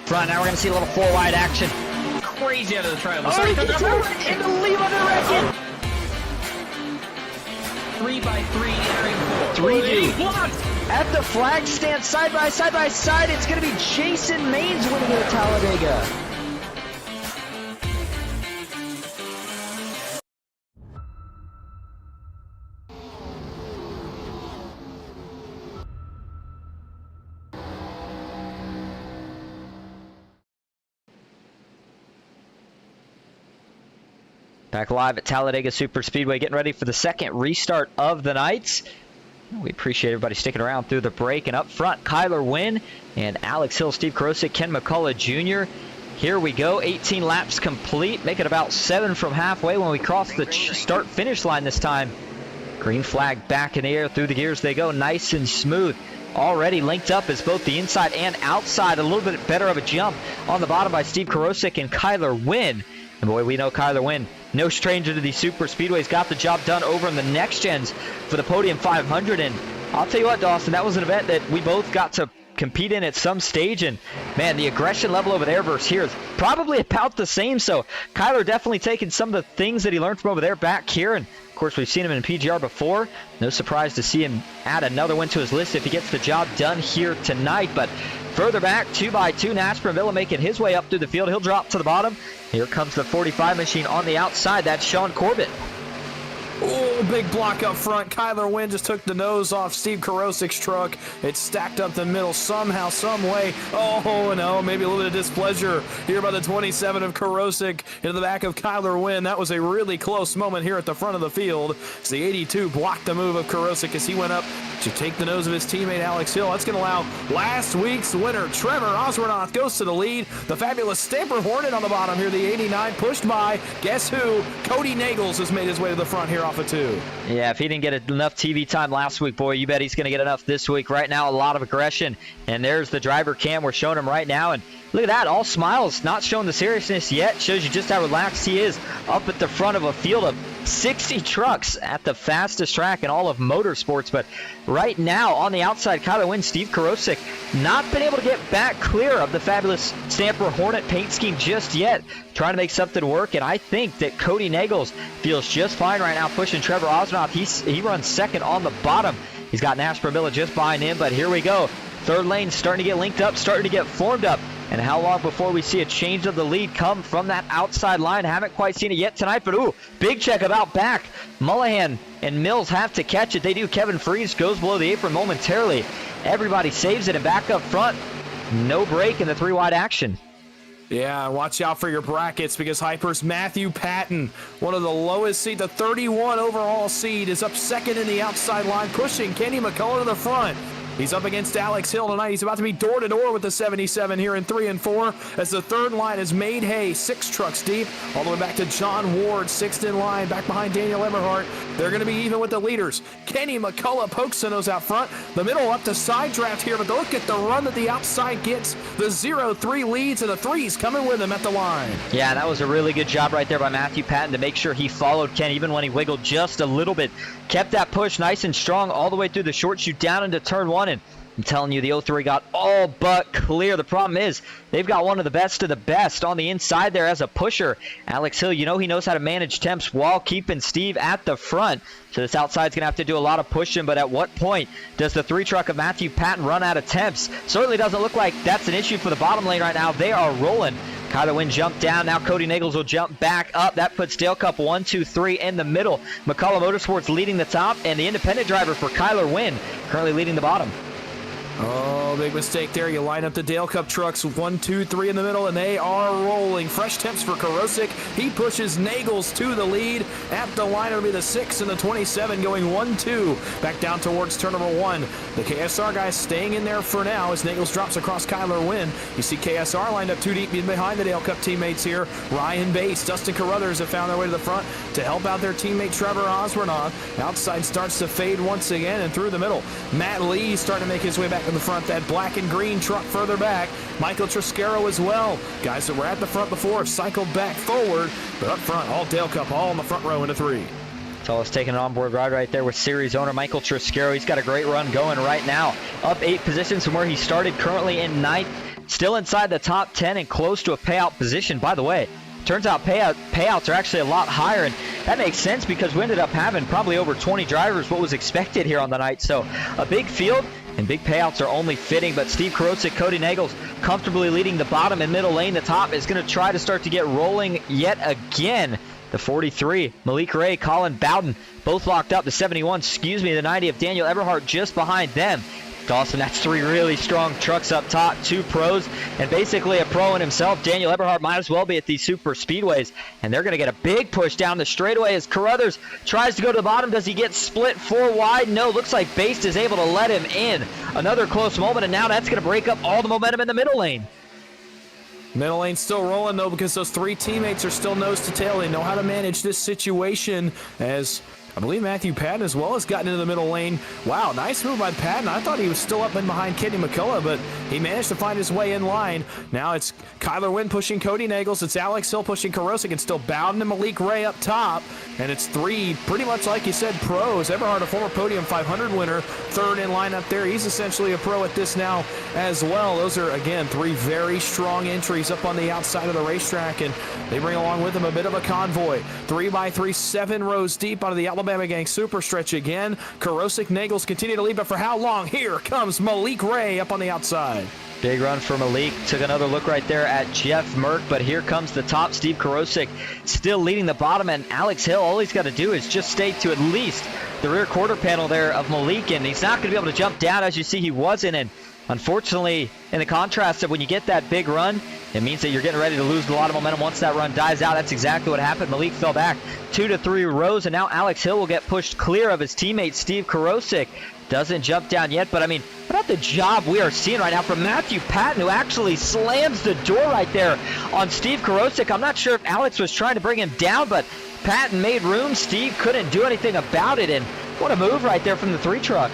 A: Front, now we're going to see a little 4-wide action.
B: Crazy out of the trial.
A: Oh, he gets in the lead on the record.
B: 3 by 3 entering 4.
A: 3-2. At the flag stand, side by side, it's going to be Jason Maines winning at Talladega. Back live at Talladega Superspeedway, getting ready for the second restart of the night. We appreciate everybody sticking around through the break. And up front, Kyler Wynn and Alex Hill, Steve Karosik, Ken McCullough Jr. Here we go, 18 laps complete, make it about 7 from halfway when we cross the start-finish line this time. Green flag back in the air, through the gears they go, nice and smooth. Already linked up as both the inside and outside, a little bit better of a jump on the bottom by Steve Karosik and Kyler Wynn. And boy, we know Kyler Wynn no stranger to these super speedways, got the job done over in the next gens for the Podium 500. And I'll tell you what, Dawson, that was an event that we both got to compete in at some stage, and man, the aggression level over there versus here is probably about the same. So Kyler definitely taking some of the things that he learned from over there back here, and of course we've seen him in PGR before. No surprise to see him add another win to his list if he gets the job done here tonight. But further back, 2x2, Nasper making his way up through the field. He'll drop to the bottom. Here comes the 45 machine on the outside. That's Sean Corbett.
C: Oh, big block up front. Kyler Wynn just took the nose off Steve Karosik's truck. It stacked up the middle somehow, some way. Oh, no, maybe a little bit of displeasure here by the 27 of Karosik into the back of Kyler Wynn. That was a really close moment here at the front of the field. So the 82 blocked the move of Karosik as he went up to take the nose of his teammate Alex Hill. That's going to allow last week's winner, Trevor Oswanoth, goes to the lead. The fabulous Stamper Hornet on the bottom here, the 89, pushed by, guess who? Cody Nagels has made his way to the front here off of 2.
A: Yeah, if he didn't get enough TV time last week, boy, you bet he's going to get enough this week. Right now, a lot of aggression. And there's the driver cam. We're showing him right now. And look at that, all smiles, not showing the seriousness yet. Shows you just how relaxed he is up at the front of a field of 60 trucks at the fastest track in all of motorsports. But right now, on the outside, Kyler Wynn, Steve Karosik, not been able to get back clear of the fabulous Stamper Hornet paint scheme just yet. Trying to make something work, and I think that Cody Nagels feels just fine right now pushing Trevor Osnoff. He runs second on the bottom. He's got Nasper just behind him, but here we go. Third lane starting to get linked up, starting to get formed up. And how long before we see a change of the lead come from that outside line? Haven't quite seen it yet tonight, but ooh, big check about back. Mullahan and Mills have to catch it. They do. Kevin Freeze goes below the apron momentarily. Everybody saves it, and back up front, no break in the 3-wide action.
C: Yeah, watch out for your brackets because Hyper's Matthew Patton, one of the lowest seed, the 31 overall seed, is up second in the outside line, pushing Kenny McCullough to the front. He's up against Alex Hill tonight. He's about to be door-to-door with the 77 here in 3 and 4 as the third line has made hay, 6 trucks deep, all the way back to John Ward, sixth in line, back behind Daniel Eberhardt. They're going to be even with the leaders. Kenny McCullough pokes the nose out front. The middle up to side draft here, but look at the run that the outside gets. The 0-3 leads, and the 3's coming with him at the line.
A: Yeah, that was a really good job right there by Matthew Patton to make sure he followed Ken, even when he wiggled just a little bit. Kept that push nice and strong all the way through the short chute down into turn 1, and I'm telling you, the 03 got all but clear. The problem is they've got one of the best of the best on the inside there as a pusher. Alex Hill, you know he knows how to manage temps while keeping Steve at the front. So this outside's going to have to do a lot of pushing, but at what point does the 3 truck of Matthew Patton run out of temps? Certainly doesn't look like that's an issue for the bottom lane right now. They are rolling. Kyler Wynn jumped down. Now Cody Nagels will jump back up. That puts Dale Cup 1, 2, 3 in the middle. McCullough Motorsports leading the top, and the independent driver for Kyler Wynn currently leading the bottom.
C: Oh, big mistake there. You line up the Dale Cup trucks 1, 2, 3 in the middle, and they are rolling. Fresh temps for Karosik. He pushes Nagels to the lead. At the line, it'll be the 6 and the 27 going 1-2. Back down towards turn number 1. The KSR guys staying in there for now as Nagels drops across Kyler Wynn. You see KSR lined up 2 deep behind the Dale Cup teammates here. Ryan Bass, Dustin Carruthers have found their way to the front to help out their teammate Trevor Oswanoth. Outside starts to fade once again and through the middle. Matt Lee starting to make his way back in the front. That black and green truck further back. Michael Triscaro as well. Guys that were at the front before have cycled back forward. But up front, all Dale Cup, all in the front row into 3.
A: Tallest taking an onboard ride right there with series owner Michael Triscaro. He's got a great run going right now. Up 8 positions from where he started, currently in 9th. Still inside the top 10 and close to a payout position. By the way, turns out payouts are actually a lot higher, and that makes sense because we ended up having probably over 20 drivers, what was expected here on the night. So a big field and big payouts are only fitting, but Steve Karosik, Cody Nagels comfortably leading the bottom and middle lane. The top is going to try to start to get rolling yet again. The 43, Malik Ray, Colin Bowden, both locked up. The 71, the 90 of Daniel Eberhardt just behind them. Dawson, that's 3 really strong trucks up top, 2 pros, and basically a pro in himself. Daniel Eberhardt might as well be at these super speedways, and they're going to get a big push down the straightaway as Carruthers tries to go to the bottom. Does he get split 4 wide? No, looks like Baste is able to let him in. Another close moment, and now that's going to break up all the momentum in the middle lane.
C: Middle lane still rolling, though, because those 3 teammates are still nose to tail. They know how to manage this situation as I believe Matthew Patton as well has gotten into the middle lane. Wow, nice move by Patton. I thought he was still up in behind Kenny McCullough, but he managed to find his way in line. Now it's Kyler Wynn pushing Cody Nagels. It's Alex Hill pushing Karosik, and still Bowden and Malik Ray up top. And it's three, pretty much like you said, pros. Eberhard, a former Podium 500 winner, third in line up there. He's essentially a pro at this now as well. Those are, again, three very strong entries up on the outside of the racetrack, and they bring along with them a bit of a convoy. 3x3, 7 rows deep out of the Alabama Gang super stretch again. Karosik, Nagels continue to lead, but for how long? Here comes Malik Ray up on the outside.
A: Big run for Malik. Took another look right there at Jeff Merck, but here comes the top. Steve Karosik still leading the bottom, and Alex Hill, all he's got to do is just stay to at least the rear quarter panel there of Malik, and he's not going to be able to jump down. As you see, he wasn't, and unfortunately, in the contrast of when you get that big run, it means that you're getting ready to lose a lot of momentum once that run dies out. That's exactly what happened. Malik fell back 2 to 3 rows, and now Alex Hill will get pushed clear of his teammate Steve Karosik. Doesn't jump down yet, but I mean, what about the job we are seeing right now from Matthew Patton, who actually slams the door right there on Steve Karosik. I'm not sure if Alex was trying to bring him down, but Patton made room. Steve couldn't do anything about it, and what a move right there from the 3 truck.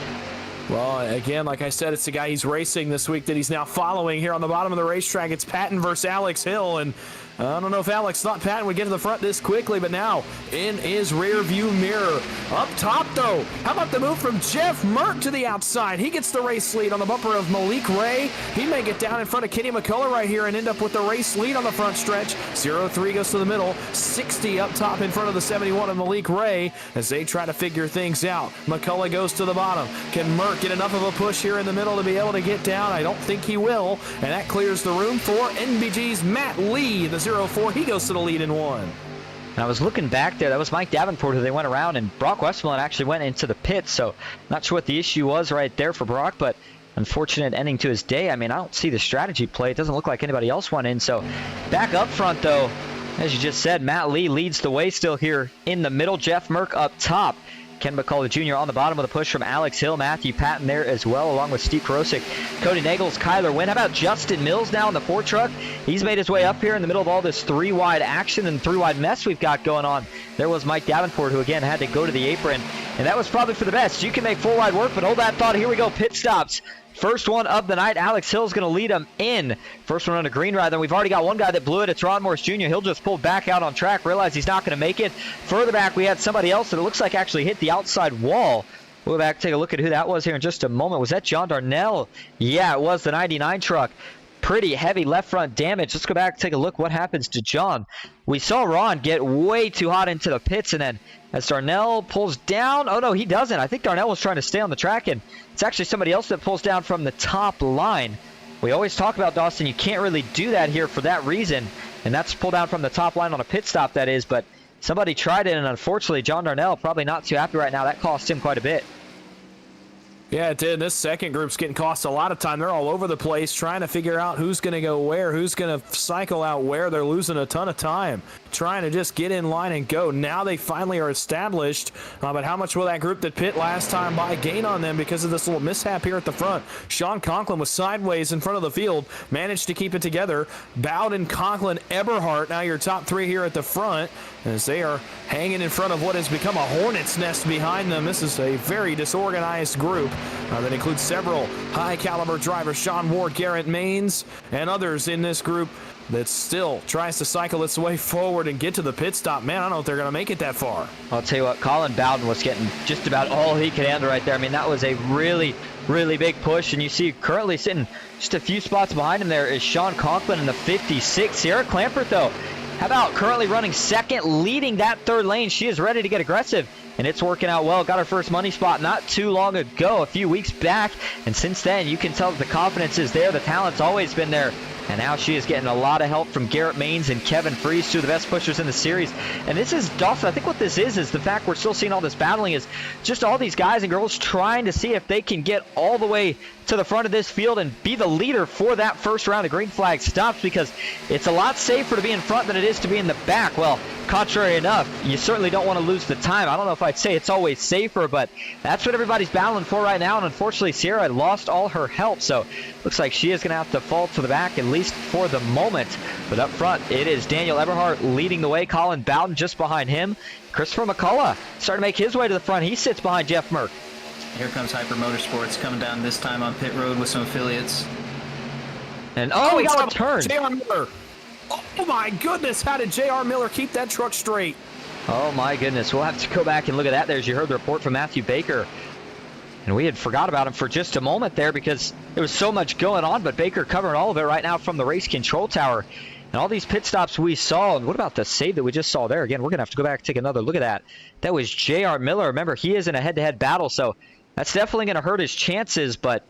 C: Well, again, like I said, it's the guy he's racing this week that he's now following here on the bottom of the racetrack. It's Patton versus Alex Hill, and I don't know if Alex thought Patton would get to the front this quickly, but now in his rear view mirror. Up top, though, how about the move from Jeff Merck to the outside? He gets the race lead on the bumper of Malik Ray. He may get down in front of Kenny McCullough right here and end up with the race lead on the front stretch. 0-3 goes to the middle. 60 up top in front of the 71 of Malik Ray as they try to figure things out. McCullough goes to the bottom. Can Merck get enough of a push here in the middle to be able to get down? I don't think he will, and that clears the room for NBG's Matt Lee, the 0-4. He goes to the lead in 1.
A: And I was looking back there. That was Mike Davenport who they went around, and Brock Westmoreland actually went into the pit. So not sure what the issue was right there for Brock, but unfortunate ending to his day. I mean, I don't see the strategy play. It doesn't look like anybody else went in. So back up front, though, as you just said, Matt Lee leads the way still here in the middle. Jeff Merck up top. Ken McCullough Jr. on the bottom with a push from Alex Hill. Matthew Patton there as well, along with Steve Karosik, Cody Nagels, Kyler Wynn. How about Justin Mills now in the 4 truck? He's made his way up here in the middle of all this 3-wide action and 3-wide mess we've got going on. There was Mike Davenport, who again had to go to the apron, and that was probably for the best. You can make 4-wide work, but hold that thought. Here we go, pit stops. First one of the night. Alex Hill's going to lead him in. First one on a green rather. We've already got one guy that blew it. It's Ron Morris Jr. He'll just pull back out on track, realize he's not going to make it. Further back, we had somebody else that it looks like actually hit the outside wall. We'll go back and take a look at who that was here in just a moment. Was that John Darnell? Yeah, it was the 99 truck. Pretty heavy left front damage. Let's go back and take a look what happens to John. We saw Ron get way too hot into the pits, and then as Darnell pulls down, oh no, he doesn't. I think Darnell was trying to stay on the track, and it's actually somebody else that pulls down from the top line. We always talk about, Dawson, you can't really do that here for that reason, and that's pull down from the top line on a pit stop, that is, but somebody tried it, and unfortunately John Darnell probably not too happy right now. That cost him quite a bit.
C: Yeah, it did. This second group's getting cost a lot of time. They're all over the place trying to figure out who's going to go where, who's going to cycle out where. They're losing a ton of time trying to just get in line and go. Now they finally are established, but how much will that group that pit last time by gain on them because of this little mishap here at the front? Sean Conklin was sideways in front of the field, managed to keep it together. Bowden, Conklin, Eberhard, now your top 3 here at the front, as they are hanging in front of what has become a hornet's nest behind them. This is a very disorganized group that includes several high-caliber drivers, Sean Ward, Garrett Maines, and others in this group that still tries to cycle its way forward and get to the pit stop. Man, I don't know if they're going to make it that far.
A: I'll tell you what, Colin Bowden was getting just about all he could handle right there. I mean, that was a really, really big push, and you see currently sitting just a few spots behind him there is Sean Conklin in the 56. Sierra Clampert, though, how about currently running second, leading that 3rd lane? She is ready to get aggressive, and it's working out well. Got her first money spot not too long ago, a few weeks back, and since then you can tell that the confidence is there. The talent's always been there, and now she is getting a lot of help from Garrett Maines and Kevin Freese, 2 of the best pushers in the series. And this is, Dawson, I think what this is the fact we're still seeing all this battling is just all these guys and girls trying to see if they can get all the way to the front of this field and be the leader for that first round of green flag stops, because it's a lot safer to be in front than it is to be in the back. Well, contrary enough, you certainly don't want to lose the time. I don't know if I'd say it's always safer, but that's what everybody's battling for right now. And unfortunately, Sierra had lost all her help, so looks like she is going to have to fall to the back, at least for the moment. But up front, it is Daniel Eberhardt leading the way. Colin Bowden just behind him. Christopher McCullough starting to make his way to the front. He sits behind Jeff Merck.
B: Here comes Hyper Motorsports coming down this time on pit road with some affiliates.
A: And we got a turn.
C: J.R. Miller. Oh my goodness, how did J.R. Miller keep that truck straight?
A: Oh my goodness, we'll have to go back and look at that there, as you heard the report from Matthew Baker. And we had forgot about him for just a moment there because there was so much going on, but Baker covering all of it right now from the race control tower. And all these pit stops we saw, and what about the save that we just saw there? Again, we're going to have to go back and take another look at that. That was J.R. Miller. Remember, he is in a head-to-head battle, so that's definitely going to hurt his chances, but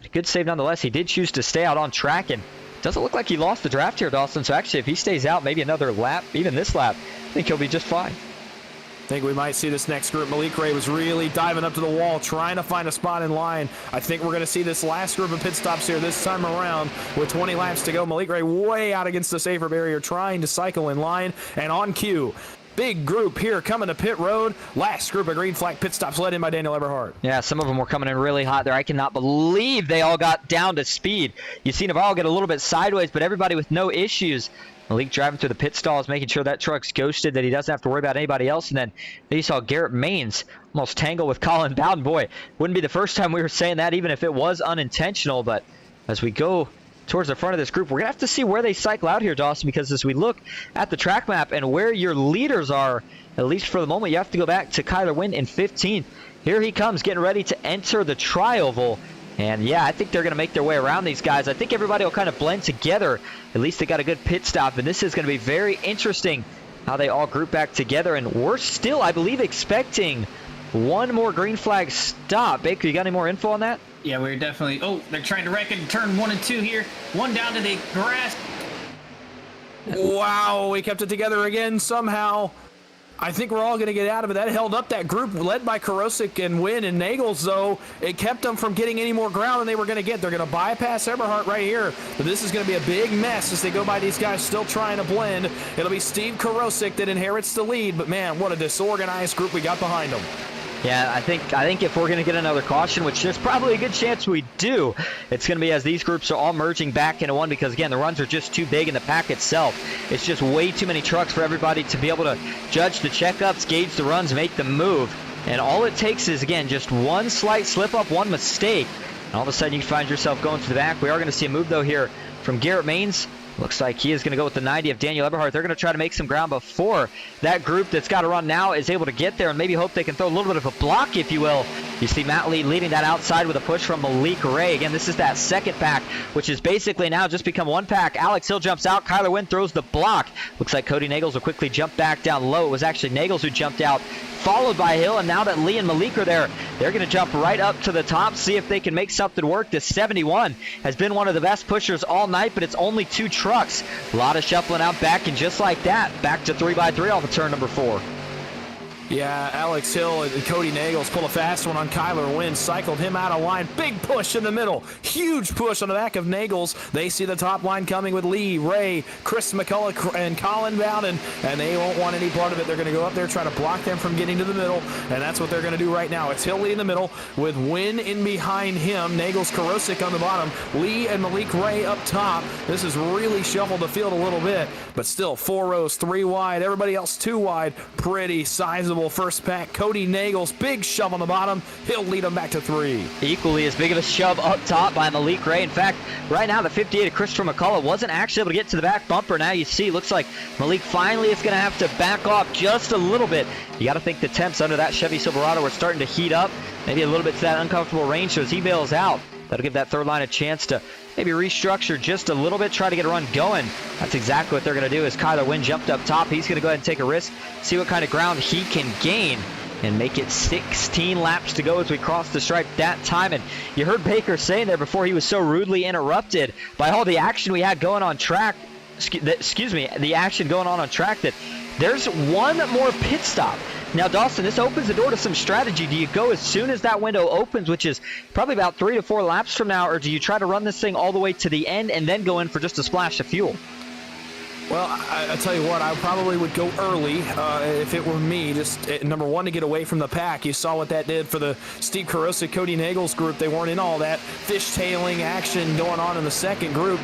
A: a good save nonetheless. He did choose to stay out on track, and doesn't look like he lost the draft here, Dawson. So actually, if he stays out maybe another lap, even this lap, I think he'll be just fine.
C: I think we might see this next group. Malik Ray was really diving up to the wall, trying to find a spot in line. I think we're going to see this last group of pit stops here this time around with 20 laps to go. Malik Ray way out against the safer barrier, trying to cycle in line and on cue. Big group here coming to pit road. Last group of green flag pit stops led in by Daniel Eberhardt.
A: Yeah, some of them were coming in really hot there. I cannot believe they all got down to speed. You've seen Navarro get a little bit sideways, but everybody with no issues. Malik driving through the pit stalls, making sure that truck's ghosted, that he doesn't have to worry about anybody else. And then you saw Garrett Maines almost tangle with Colin Bowden. Boy, wouldn't be the first time we were saying that, even if it was unintentional. But as we go towards the front of this group, we're going to have to see where they cycle out here, Dawson, because as we look at the track map and where your leaders are, at least for the moment, you have to go back to Kyler Wynn in 15th. Here he comes, getting ready to enter the tri-oval. And yeah, I think they're going to make their way around these guys. I think everybody will kind of blend together. At least they got a good pit stop, and this is going to be very interesting how they all group back together. And we're still, I believe, expecting one more green flag stop. Baker, you got any more info on that?
B: Yeah, we're definitely... Oh, they're trying to wreck it in turn 1 and 2 here. One down to the grass.
C: Wow, we kept it together again somehow. I think we're all going to get out of it. That held up that group led by Karosik and Wynn and Nagels, though. It kept them from getting any more ground than they were going to get. They're going to bypass Eberhardt right here. But this is going to be a big mess as they go by these guys still trying to blend. It'll be Steve Karosik that inherits the lead. But, man, what a disorganized group we got behind them.
A: Yeah, I think if we're going to get another caution, which there's probably a good chance we do, it's going to be as these groups are all merging back into one, because, again, the runs are just too big in the pack itself. It's just way too many trucks for everybody to be able to judge the checkups, gauge the runs, make them move. And all it takes is, again, just one slight slip-up, one mistake, and all of a sudden you find yourself going to the back. We are going to see a move, though, here from Garrett Maines. Looks like he is going to go with the 90 of Daniel Eberhardt. They're going to try to make some ground before that group that's got to run now is able to get there, and maybe hope they can throw a little bit of a block, if you will. You see Matt Lee leading that outside with a push from Malik Ray. Again, this is that second pack, which has basically now just become one pack. Alex Hill jumps out. Kyler Wynn throws the block. Looks like Cody Nagels will quickly jump back down low. It was actually Nagels who jumped out, followed by Hill, and now that Lee and Malik are there, they're going to jump right up to the top, see if they can make something work. This 71 has been one of the best pushers all night, but it's only 2 trucks. A lot of shuffling out back, and just like that, back to 3x3 off of turn number 4.
C: Yeah, Alex Hill and Cody Nagels pulled a fast one on Kyler Wynn, cycled him out of line. Big push in the middle. Huge push on the back of Nagels. They see the top line coming with Lee, Ray, Chris McCullough, and Colin Bowden, and they won't want any part of it. They're going to go up there, try to block them from getting to the middle, and that's what they're going to do right now. It's Hill leading the middle with Wynn in behind him. Nagels, Karosik on the bottom. Lee and Malik Ray up top. This has really shuffled the field a little bit, but still 4 rows, 3 wide. Everybody else 2 wide. Pretty sizable first pack. Cody Nagels, big shove on the bottom. He'll lead them back to 3.
A: Equally as big of a shove up top by Malik Ray. In fact, right now the 58 of Christopher McCullough wasn't actually able to get to the back bumper. Now you see, looks like Malik finally is going to have to back off just a little bit. You got to think the temps under that Chevy Silverado are starting to heat up, maybe a little bit to that uncomfortable range. So as he bails out, that'll give that third line a chance to maybe restructure just a little bit, try to get a run going. That's exactly what they're going to do. As Kyler Wynn jumped up top, he's going to go ahead and take a risk, see what kind of ground he can gain, and make it 16 laps to go as we cross the stripe that time. And you heard Baker saying there before he was so rudely interrupted by all the action we had going on track, the action going on track, that there's one more pit stop. Now, Dawson, this opens the door to some strategy. Do you go as soon as that window opens, which is probably about 3 to 4 laps from now, or do you try to run this thing all the way to the end and then go in for just a splash of fuel?
C: Well, I tell you what, I probably would go early if it were me. Just number one, to get away from the pack. You saw what that did for the Steve Carosa, Cody Nagel's group. They weren't in all that fishtailing action going on in the second group.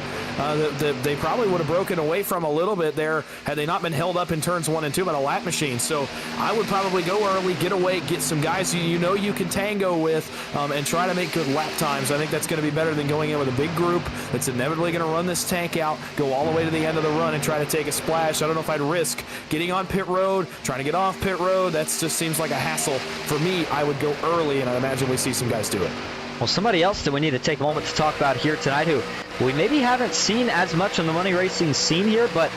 C: They probably would have broken away from a little bit there had they not been held up in turns 1 and 2 by the lap machine. So I would probably go early, get away, get some guys you know you can tango with, and try to make good lap times. I think that's going to be better than going in with a big group that's inevitably going to run this tank out, go all the way to the end of the run and try to take a splash. I don't know if I'd risk getting on pit road, trying to get off pit road. That just seems like a hassle. For me, I would go early, and I imagine we see some guys do it.
A: Well, somebody else that we need to take a moment to talk about here tonight who we maybe haven't seen as much on the money racing scene here, but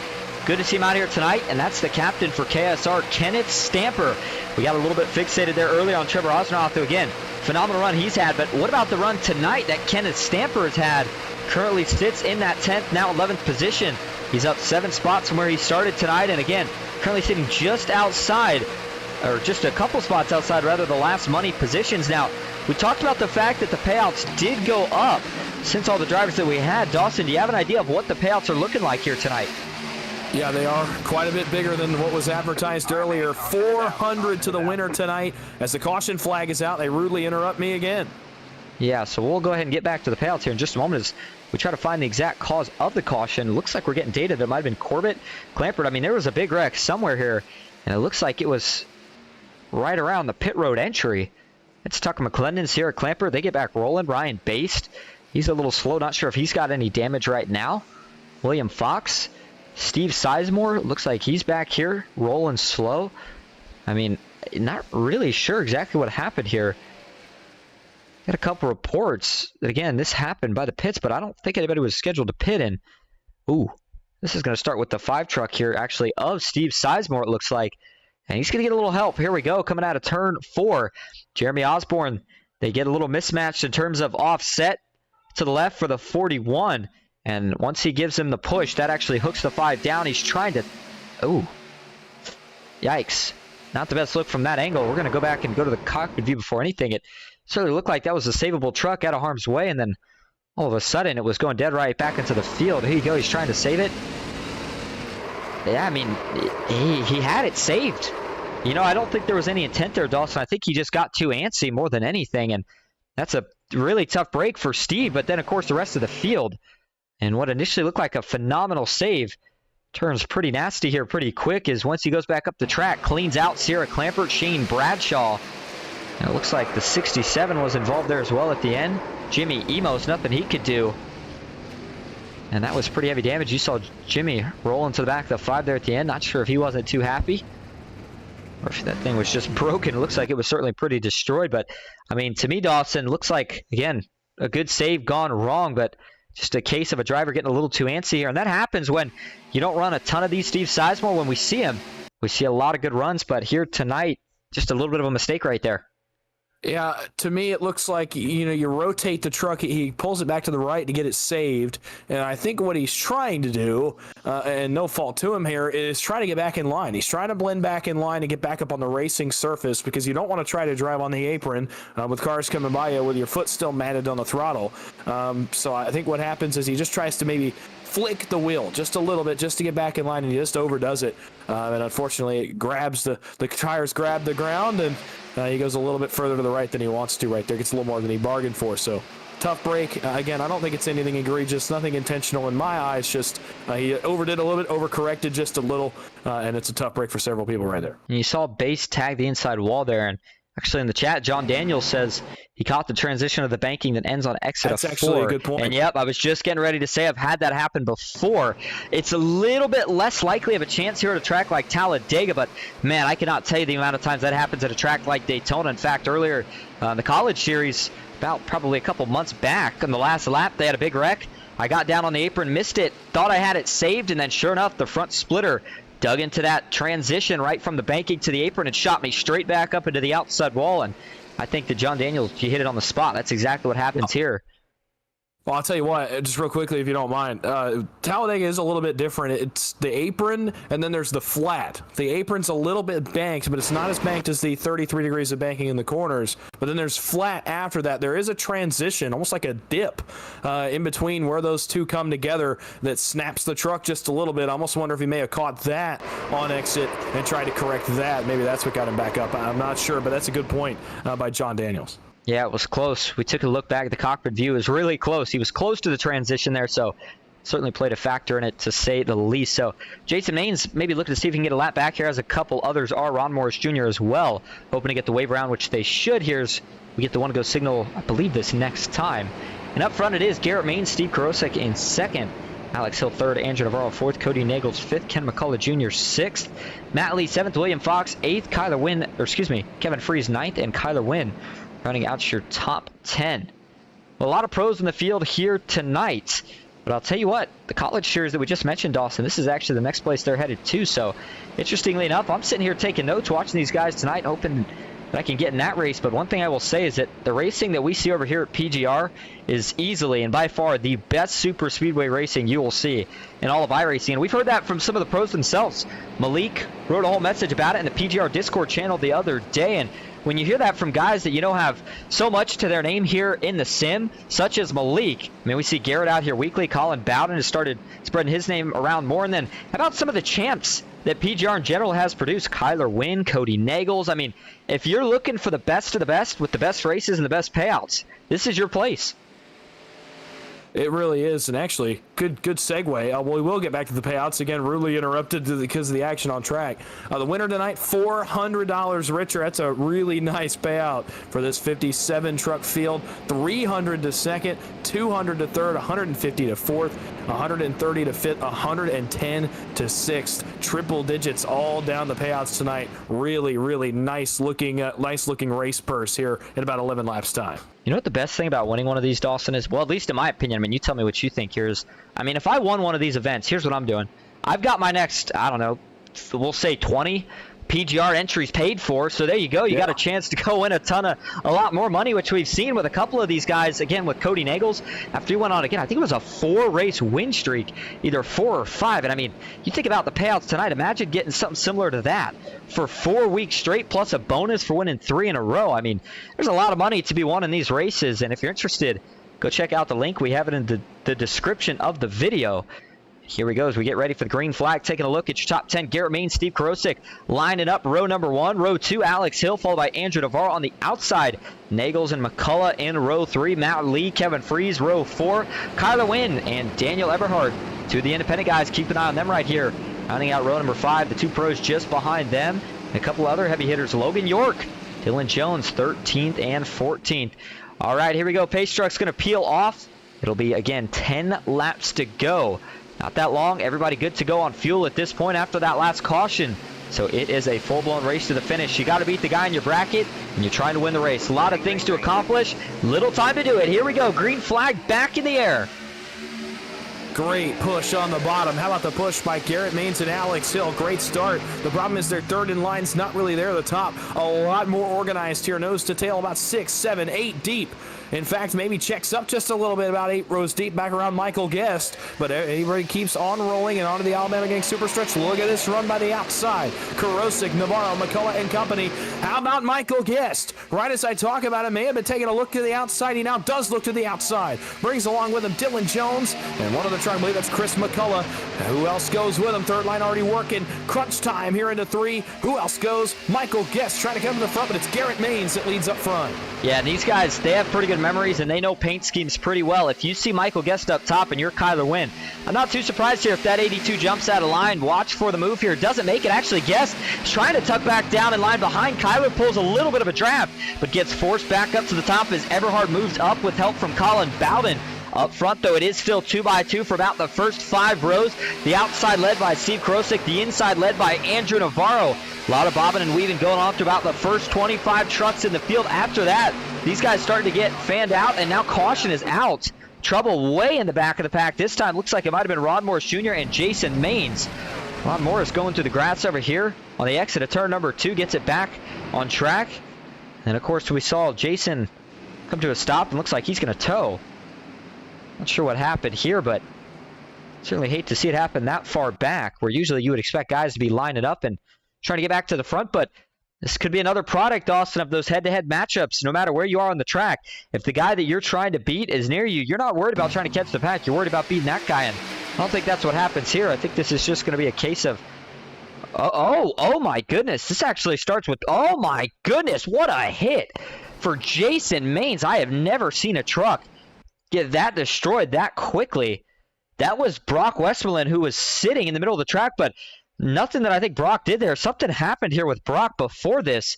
A: good to see him out here tonight, and that's the captain for KSR, Kenneth Stamper. We got a little bit fixated there earlier on Trevor Osnoff, who, again, phenomenal run he's had, but what about the run tonight that Kenneth Stamper has had? Currently sits in that 10th, now 11th position. He's up 7 spots from where he started tonight, and again, currently sitting just outside, or just a couple spots outside, rather, the last money positions. Now, we talked about the fact that the payouts did go up since all the drivers that we had. Dawson, do you have an idea of what the payouts are looking like here tonight?
C: Yeah, they are quite a bit bigger than what was advertised earlier. 400 to the winner tonight. As the caution flag is out, they rudely interrupt me again. Yeah,
A: so we'll go ahead and get back to the payouts here in just a moment as we try to find the exact cause of the caution. Looks like we're getting data that might have been Corbett, Clampert. I mean, there was a big wreck somewhere here, and it looks like it was right around the pit road entry. It's Tucker McClendon, Sierra Clamper. They get back rolling. Ryan Baste, he's a little slow. Not sure if he's got any damage right now. William Fox, Steve Sizemore, looks like he's back here rolling slow. I mean, not really sure exactly what happened here. Got a couple reports that, again, this happened by the pits, but I don't think anybody was scheduled to pit in. Ooh, this is going to start with the 5 truck here, actually, of Steve Sizemore, it looks like. And he's going to get a little help. Here we go, coming out of turn 4. Jeremy Osborne, they get a little mismatched in terms of offset to the left for the 41. And once he gives him the push, that actually hooks the 5 down. He's trying to... Ooh. Yikes. Not the best look from that angle. We're going to go back and go to the cockpit view before anything. It certainly looked like that was a savable truck out of harm's way, and then all of a sudden it was going dead right back into the field. Here you go. He's trying to save it. Yeah, I mean, he had it saved. You know, I don't think there was any intent there, Dawson. I think he just got too antsy more than anything, and that's a really tough break for Steve. But then, of course, the rest of the field, and what initially looked like a phenomenal save, turns pretty nasty here pretty quick as once he goes back up the track, cleans out Sierra Clampert, Shane Bradshaw. And it looks like the 67 was involved there as well at the end. Jimmy Emos, nothing he could do. And that was pretty heavy damage. You saw Jimmy roll into the back of the 5 there at the end. Not sure if he wasn't too happy or if that thing was just broken. It looks like it was certainly pretty destroyed. But, I mean, to me, Dawson, looks like, again, a good save gone wrong, but just a case of a driver getting a little too antsy here. And that happens when you don't run a ton of these Steve Sizemore. When we see him, we see a lot of good runs. But here tonight, just a little bit of a mistake right there.
C: Yeah, to me it looks like, you know, you rotate the truck, he pulls it back to the right to get it saved, and I think what he's trying to do, and no fault to him here, is try to get back in line. He's trying to blend back in line and get back up on the racing surface because you don't want to try to drive on the apron with cars coming by you with your foot still matted on the throttle. So I think what happens is he just tries to maybe flick the wheel just a little bit just to get back in line, and he just overdoes it. And unfortunately, it grabs the tires grab the ground, and he goes a little bit further to the right than he wants to right there. Gets a little more than he bargained for. So tough break. Again, I don't think it's anything egregious, nothing intentional in my eyes. Just he overdid a little bit, overcorrected just a little, and it's a tough break for several people right there.
A: And you saw Base tag the inside wall there, and actually in the chat, John Daniels says he caught the transition of the banking that ends on exit of 4.
C: That's actually a good point.
A: And yep, I was just getting ready to say I've had that happen before. It's a little bit less likely of a chance here at a track like Talladega, but man, I cannot tell you the amount of times that happens at a track like Daytona. In fact, earlier in the College Series, about probably a couple months back, on the last lap, they had a big wreck. I got down on the apron, missed it, thought I had it saved, and then sure enough, the front splitter dug into that transition right from the banking to the apron and shot me straight back up into the outside wall. And I think that John Daniels, you hit it on the spot. That's exactly what happens here.
C: Well, I'll tell you what, just real quickly, if you don't mind. Talladega is a little bit different. It's the apron, and then there's the flat. The apron's a little bit banked, but it's not as banked as the 33 degrees of banking in the corners. But then there's flat after that. There is a transition, almost like a dip, in between where those two come together that snaps the truck just a little bit. I almost wonder if he may have caught that on exit and tried to correct that. Maybe that's what got him back up. I'm not sure, but that's a good point by John Daniels.
A: Yeah, it was close. We took a look back at the cockpit view. It was really close. He was close to the transition there, so certainly played a factor in it, to say the least. So Jason Maines maybe looking to see if he can get a lap back here, as a couple others are. Ron Morris Jr. as well, hoping to get the wave around, which they should. We get the one to go signal, I believe, this next time. And up front it is Garrett Maines, Steve Karosek in second. Alex Hill third, Andrew Navarro fourth, Cody Nagels fifth, Ken McCullough Jr. sixth, Matt Lee seventh, William Fox eighth, Kevin Freese ninth, and Kyler Wynn rounding out your top 10. Well, a lot of pros in the field here tonight. But I'll tell you what, the college series that we just mentioned, Dawson, this is actually the next place they're headed to. So, interestingly enough, I'm sitting here taking notes, watching these guys tonight, hoping that I can get in that race. But one thing I will say is that the racing that we see over here at PGR is easily and by far the best super speedway racing you will see in all of iRacing. And we've heard that from some of the pros themselves. Malik wrote a whole message about it in the PGR Discord channel the other day. And when you hear that from guys that you know have so much to their name here in the sim, such as Malik, I mean, we see Garrett out here weekly. Colin Bowden has started spreading his name around more. And then how about some of the champs that PGR in general has produced? Kyler Wynn, Cody Nagels. I mean, if you're looking for the best of the best with the best races and the best payouts, this is your place.
C: It really is, and actually, good segue. Well, we will get back to the payouts again. Rudely interrupted because of the action on track. The winner tonight, $400 richer. That's a really nice payout for this 57 truck field. 300 to second, 200 to third, 150 to fourth, 130 to fifth, 110 to sixth. Triple digits all down the payouts tonight. Really, really nice looking race purse here in about 11 laps time.
A: You know what the best thing about winning one of these, Dawson, is? Well, at least in my opinion. I mean, you tell me what you think here is. I mean, if I won one of these events, here's what I'm doing. I've got my next, I don't know, we'll say 20 PGR entries paid for. So there you go. You got a chance to go win a lot more money, which we've seen with a couple of these guys. Again, with Cody Nagels, after he went on again, I think it was a 4-race win streak, either 4 or 5. And I mean, you think about the payouts tonight. Imagine getting something similar to that for 4 weeks straight, plus a bonus for winning 3 in a row. I mean, there's a lot of money to be won in these races. And if you're interested, go check out the link. We have it in the description of the video. Here we go as we get ready for the green flag. Taking a look at your top 10. Garrett Maines, Steve Karosek lining up row number 1. Row 2, Alex Hill, followed by Andrew Navarro on the outside. Nagels and McCullough in row 3. Matt Lee, Kevin Freese, row 4. Kyler Wynn and Daniel Eberhard, 2 of the independent guys. Keep an eye on them right here. Rounding out row number 5. The 2 pros just behind them. And a couple other heavy hitters. Logan York, Dylan Jones, 13th and 14th. All right, here we go. Pace truck's going to peel off. It'll be, again, 10 laps to go. Not that long. Everybody good to go on fuel at this point after that last caution. So it is a full-blown race to the finish. You got to beat the guy in your bracket, and you're trying to win the race. A lot of things to accomplish. Little time to do it. Here we go. Green flag back in the air.
C: Great push on the bottom. How about the push by Garrett Maines and Alex Hill? Great start. The problem is their third in line's not really there at the top. A lot more organized here. Nose to tail about 6, 7, 8 deep. In fact, maybe checks up just a little bit, about 8 rows deep, back around Michael Guest. But everybody keeps on rolling and onto the Alabama Gang Super Stretch. Look at this run by the outside. Karosek, Navarro, McCullough, and company. How about Michael Guest? Right as I talk about him, may have been taking a look to the outside. He now does look to the outside. Brings along with him Dylan Jones. And one of the truck, I believe that's Chris McCullough. Who else goes with him? Third line already working. Crunch time here into 3. Who else goes? Michael Guest trying to come to the front, but it's Garrett Maines that leads up front.
A: Yeah, these guys, they have pretty good memories, and they know paint schemes pretty well. If you see Michael Guest up top and you're Kyler Wynn, I'm not too surprised here if that 82 jumps out of line. Watch for the move here. Doesn't make it. Actually, Guest is trying to tuck back down in line behind. Kyler pulls a little bit of a draft, but gets forced back up to the top as Eberhard moves up with help from Colin Bowden. Up front, though, it is still 2x2 for about the first 5 rows. The outside led by Steve Karosek, the inside led by Andrew Navarro. A lot of bobbing and weaving going on through about the first 25 trucks in the field. After that, these guys starting to get fanned out, and now caution is out. Trouble way in the back of the pack. This time looks like it might have been Ron Morris Jr. and Jason Maines. Ron Morris going through the grass over here on the exit of turn number 2, gets it back on track. And, of course, we saw Jason come to a stop and looks like he's going to tow. Not sure what happened here, but certainly hate to see it happen that far back, where usually you would expect guys to be lining up and trying to get back to the front. But this could be another product, Dawson, of those head-to-head matchups. No matter where you are on the track, if the guy that you're trying to beat is near you, you're not worried about trying to catch the pack. You're worried about beating that guy. And I don't think that's what happens here. I think this is just going to be a case of, oh my goodness. This actually starts with, oh my goodness, what a hit for Jason Maines. I have never seen a truck get that destroyed that quickly. That was Brock Westmoreland, who was sitting in the middle of the track, but nothing that I think Brock did there. Something happened here with Brock before this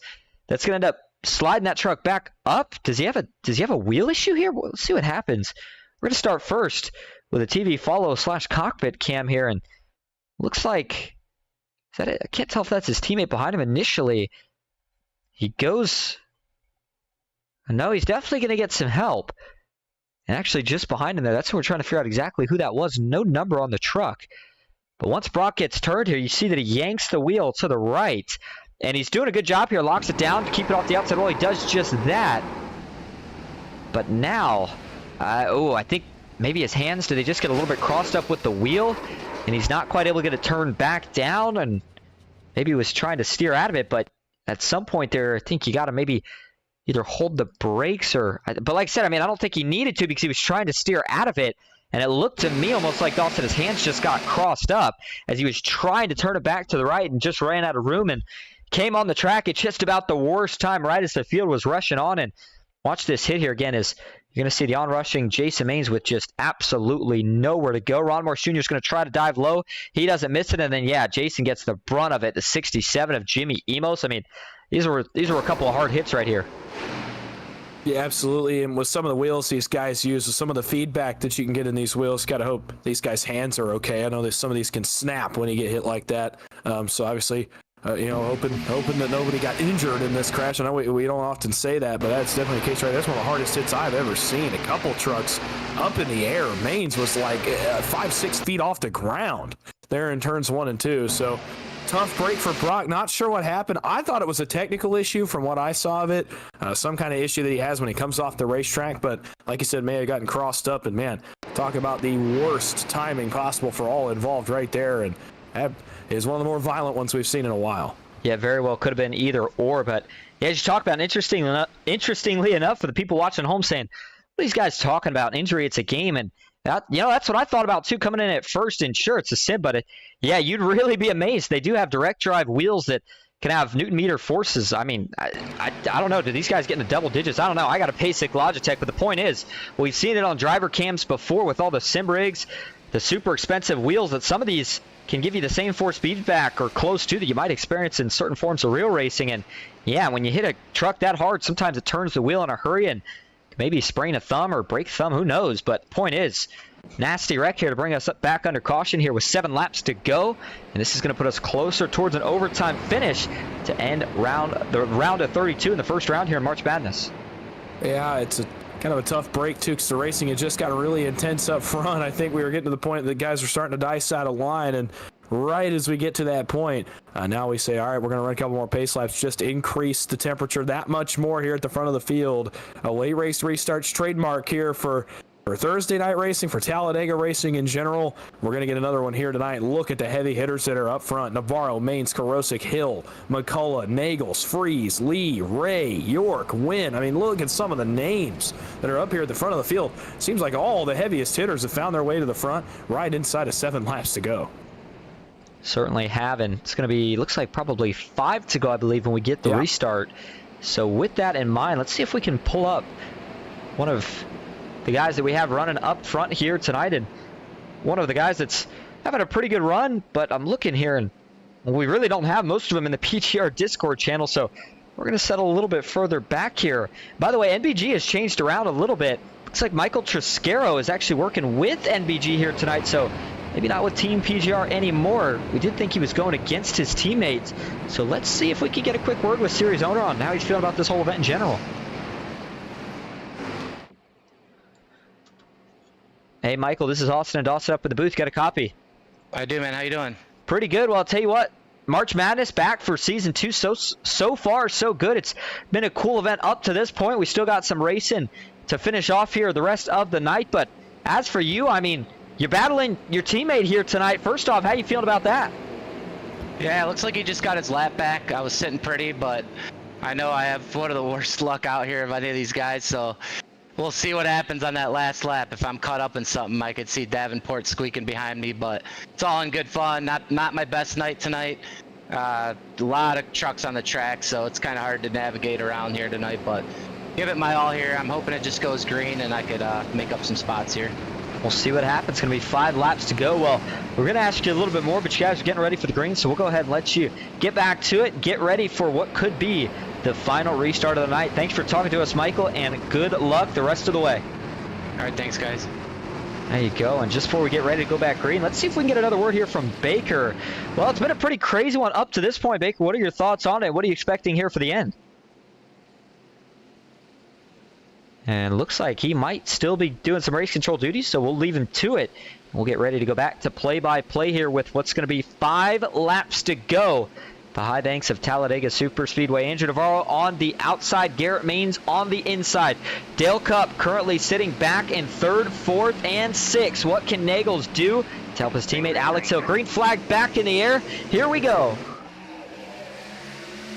A: that's going to end up sliding that truck back up. Does he have a wheel issue here? Well, let's see what happens. We're going to start first with a TV follow / cockpit cam here, and looks like, is that it? I can't tell if that's his teammate behind him initially. He goes, no, he's definitely going to get some help. And actually just behind him there, that's what we're trying to figure out exactly who that was. No number on the truck. But once Brock gets turned here, you see that he yanks the wheel to the right. And he's doing a good job here. Locks it down to keep it off the outside wall. He does just that. But now, I think maybe his hands, did they just get a little bit crossed up with the wheel? And he's not quite able to get it turned back down. And maybe he was trying to steer out of it. But at some point there, I think you got to maybe either hold the brakes or... But like I said, I don't think he needed to because he was trying to steer out of it. And it looked to me almost like Dawson, his hands just got crossed up as he was trying to turn it back to the right and just ran out of room and came on the track at just about the worst time right as the field was rushing on. And watch this hit here again as you're going to see the on-rushing Jason Maines with just absolutely nowhere to go. Ron Morse Jr. is going to try to dive low. He doesn't miss it. And then, yeah, Jason gets the brunt of it, the 67 of Jimmy Emos. These were a couple of hard hits right here.
C: Yeah, absolutely. And with some of the wheels these guys use, with some of the feedback that you can get in these wheels, got to hope these guys' hands are okay. I know that some of these can snap when you get hit like that. So obviously, hoping that nobody got injured in this crash. I know we don't often say that, but that's definitely the case, right? That's one of the hardest hits I've ever seen. A couple trucks up in the air. Maines was like 5-6 feet off the ground there in turns 1 and 2. So tough break for Brock. Not sure what happened. I thought it was a technical issue from what I saw of it. Some kind of issue that he has when he comes off the racetrack. But like you said, may have gotten crossed up. And man, talk about the worst timing possible for all involved right there. And that is one of the more violent ones we've seen in a while.
A: Yeah, very well could have been either or. But yeah, as you talk about, interestingly enough, for the people watching home saying, what are these guys talking about? Injury, it's a game. And that's what I thought about too coming in at first. And sure, it's a sim, but yeah, you'd really be amazed. They do have direct drive wheels that can have Newton meter forces. I don't know. Do these guys get into double digits? I don't know. I got a basic Logitech, but the point is, we've seen it on driver cams before with all the sim rigs, the super expensive wheels, that some of these can give you the same force feedback or close to that you might experience in certain forms of real racing. And yeah, when you hit a truck that hard, sometimes it turns the wheel in a hurry and maybe sprain a thumb or break a thumb, who knows. But point is, nasty wreck here to bring us back under caution here with 7 laps to go. And this is going to put us closer towards an overtime finish to end the round of 32 in the first round here in March Madness.
C: Yeah, it's a kind of a tough break too, because the racing had just got really intense up front. I think we were getting to the point that guys were starting to dice out of line, and right as we get to that point, now we say, all right, we're going to run a couple more pace laps, just increase the temperature that much more here at the front of the field. A late race restart's trademark here for Thursday night racing, for Talladega racing in general. We're going to get another one here tonight. Look at the heavy hitters that are up front. Navarro, Maines, Karosik, Hill, McCullough, Nagels, Freeze, Lee, Ray, York, Wynn. Look at some of the names that are up here at the front of the field. Seems like all the heaviest hitters have found their way to the front right inside of 7 laps to go.
A: Certainly have, and it's going to be, looks like probably 5 to go, I believe, when we get the restart. So with that in mind, let's see if we can pull up one of the guys that we have running up front here tonight, and one of the guys that's having a pretty good run. But I'm looking here, and we really don't have most of them in the PGR Discord channel, so we're going to settle a little bit further back here. By the way, NBG has changed around a little bit. Looks like Michael Triscaro is actually working with NBG here tonight, so maybe not with Team PGR anymore. We did think he was going against his teammates, so let's see if we can get a quick word with series owner on how he's feeling about this whole event in general. Hey, Michael, this is Austin and Dawson up at the booth. Got a copy?
D: I do, man. How you doing?
A: Pretty good. Well, I'll tell you what, March Madness back for Season 2. So far, so good. It's been a cool event up to this point. We still got some racing to finish off here the rest of the night, but As for you, I mean, you're battling your teammate here tonight. First off, how you feeling about that?
D: Yeah, it looks like he just got his lap back. I was sitting pretty, but I know I have one of the worst luck out here of any of these guys, so we'll see what happens on that last lap. If I'm caught up in something, I could see Davenport squeaking behind me, but it's all in good fun. Not my best night tonight. A lot of trucks on the track, so it's kind of hard to navigate around here tonight, but give it my all here. I'm hoping it just goes green and I could make up some spots here.
A: We'll see what happens. It's going to be 5 laps to go. Well, we're going to ask you a little bit more, but you guys are getting ready for the green, so we'll go ahead and let you get back to it. Get ready for what could be the final restart of the night. Thanks for talking to us, Michael, and good luck the rest of the way.
D: All right, thanks, guys.
A: There you go. And just before we get ready to go back green, let's see if we can get another word here from Baker. Well, it's been a pretty crazy one up to this point. Baker, what are your thoughts on it? What are you expecting here for the end? And looks like he might still be doing some race control duties, so we'll leave him to it. We'll get ready to go back to play-by-play here with what's going to be 5 laps to go. The high banks of Talladega Superspeedway. Andrew Navarro on the outside, Garrett Maines on the inside. Dale Cup currently sitting back in 3rd, 4th, and 6th. What can Nagels do to help his teammate Alex Hill? Green flag back in the air. Here we go.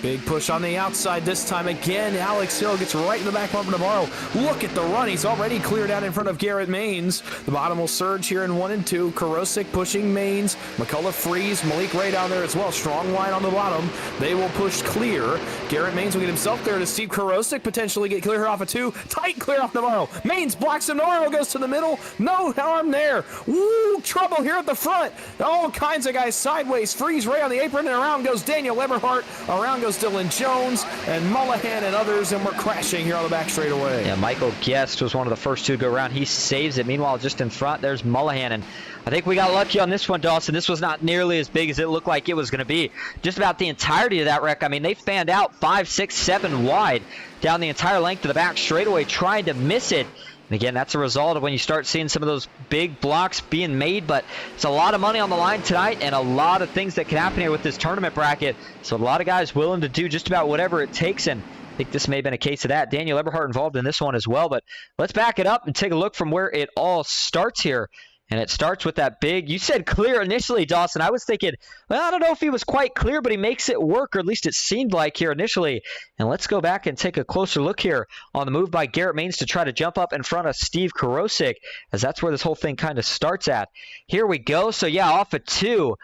C: Big push on the outside this time again. Alex Hill gets right in the back bumper of Navarro. Look at the run. He's already cleared out in front of Garrett Maines. The bottom will surge here in 1 and 2. Karosik pushing Maines. McCullough frees. Malik Ray down there as well. Strong line on the bottom. They will push clear. Garrett Maines will get himself clear to Steve Karosik. Potentially get clear off of 2. Tight clear off Navarro. Maines blocks him. Navarro goes to the middle. No harm there. Woo! Trouble here at the front. All kinds of guys sideways. Freeze Ray on the apron, and around goes Daniel Eberhardt. Around goes Dylan Jones and Mullahan and others, and we're crashing here on the back straightaway.
A: Yeah, Michael Guest was one of the first 2 to go around. He saves it. Meanwhile, just in front, there's Mullahan, and I think we got lucky on this one, Dawson. This was not nearly as big as it looked like it was going to be. Just about the entirety of that wreck. I mean, they fanned out 5, 6, 7 wide down the entire length of the back straightaway, trying to miss it. And again, that's a result of when you start seeing some of those big blocks being made, but it's a lot of money on the line tonight and a lot of things that can happen here with this tournament bracket. So a lot of guys willing to do just about whatever it takes, and I think this may have been a case of that. Daniel Eberhardt involved in this one as well, but let's back it up and take a look from where it all starts here. And it starts with that big, you said clear initially, Dawson. I was thinking, well, I don't know if he was quite clear, but he makes it work, or at least it seemed like here initially. And let's go back and take a closer look here on the move by Garrett Maines to try to jump up in front of Steve Karosik, as that's where this whole thing kind of starts at. Here we go. So, yeah, off of 2.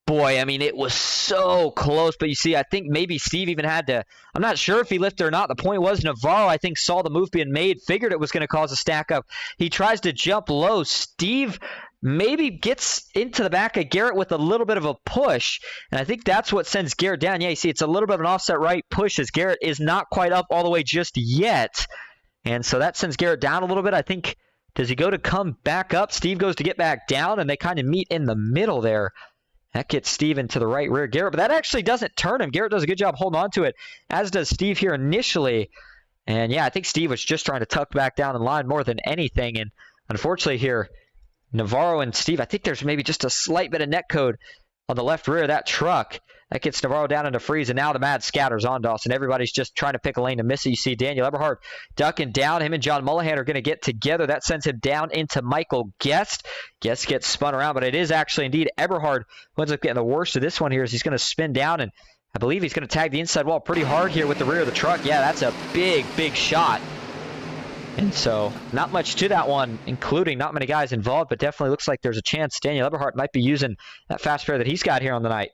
A: Boy, I mean, it was so close, but you see, I think maybe Steve even had to, I'm not sure if he lifted or not. The point was Navarro, I think, saw the move being made, figured it was going to cause a stack up. He tries to jump low. Steve maybe gets into the back of Garrett with a little bit of a push, and I think that's what sends Garrett down. Yeah, you see, it's a little bit of an offset right push as Garrett is not quite up all the way just yet, and so that sends Garrett down a little bit. I think, does he go to come back up? Steve goes to get back down, and they kind of meet in the middle there. That gets Steve into the right rear Garrett, but that actually doesn't turn him. Garrett does a good job holding on to it, as does Steve here initially. And yeah, I think Steve was just trying to tuck back down in line more than anything. And unfortunately here, Navarro and Steve, I think there's maybe just a slight bit of net code on the left rear of that truck. That gets Navarro down into freeze, and now the mad scatters on Dawson. Everybody's just trying to pick a lane to miss it. You see Daniel Eberhardt ducking down. Him and John Mullahan are going to get together. That sends him down into Michael Guest. Guest gets spun around, but it is actually indeed Eberhardt who ends up getting the worst of this one here, as he's going to spin down, and I believe he's going to tag the inside wall pretty hard here with the rear of the truck. Yeah, that's a big, big shot. And so not much to that one, including not many guys involved, but definitely looks like there's a chance Daniel Eberhardt might be using that fast pair that he's got here on the night.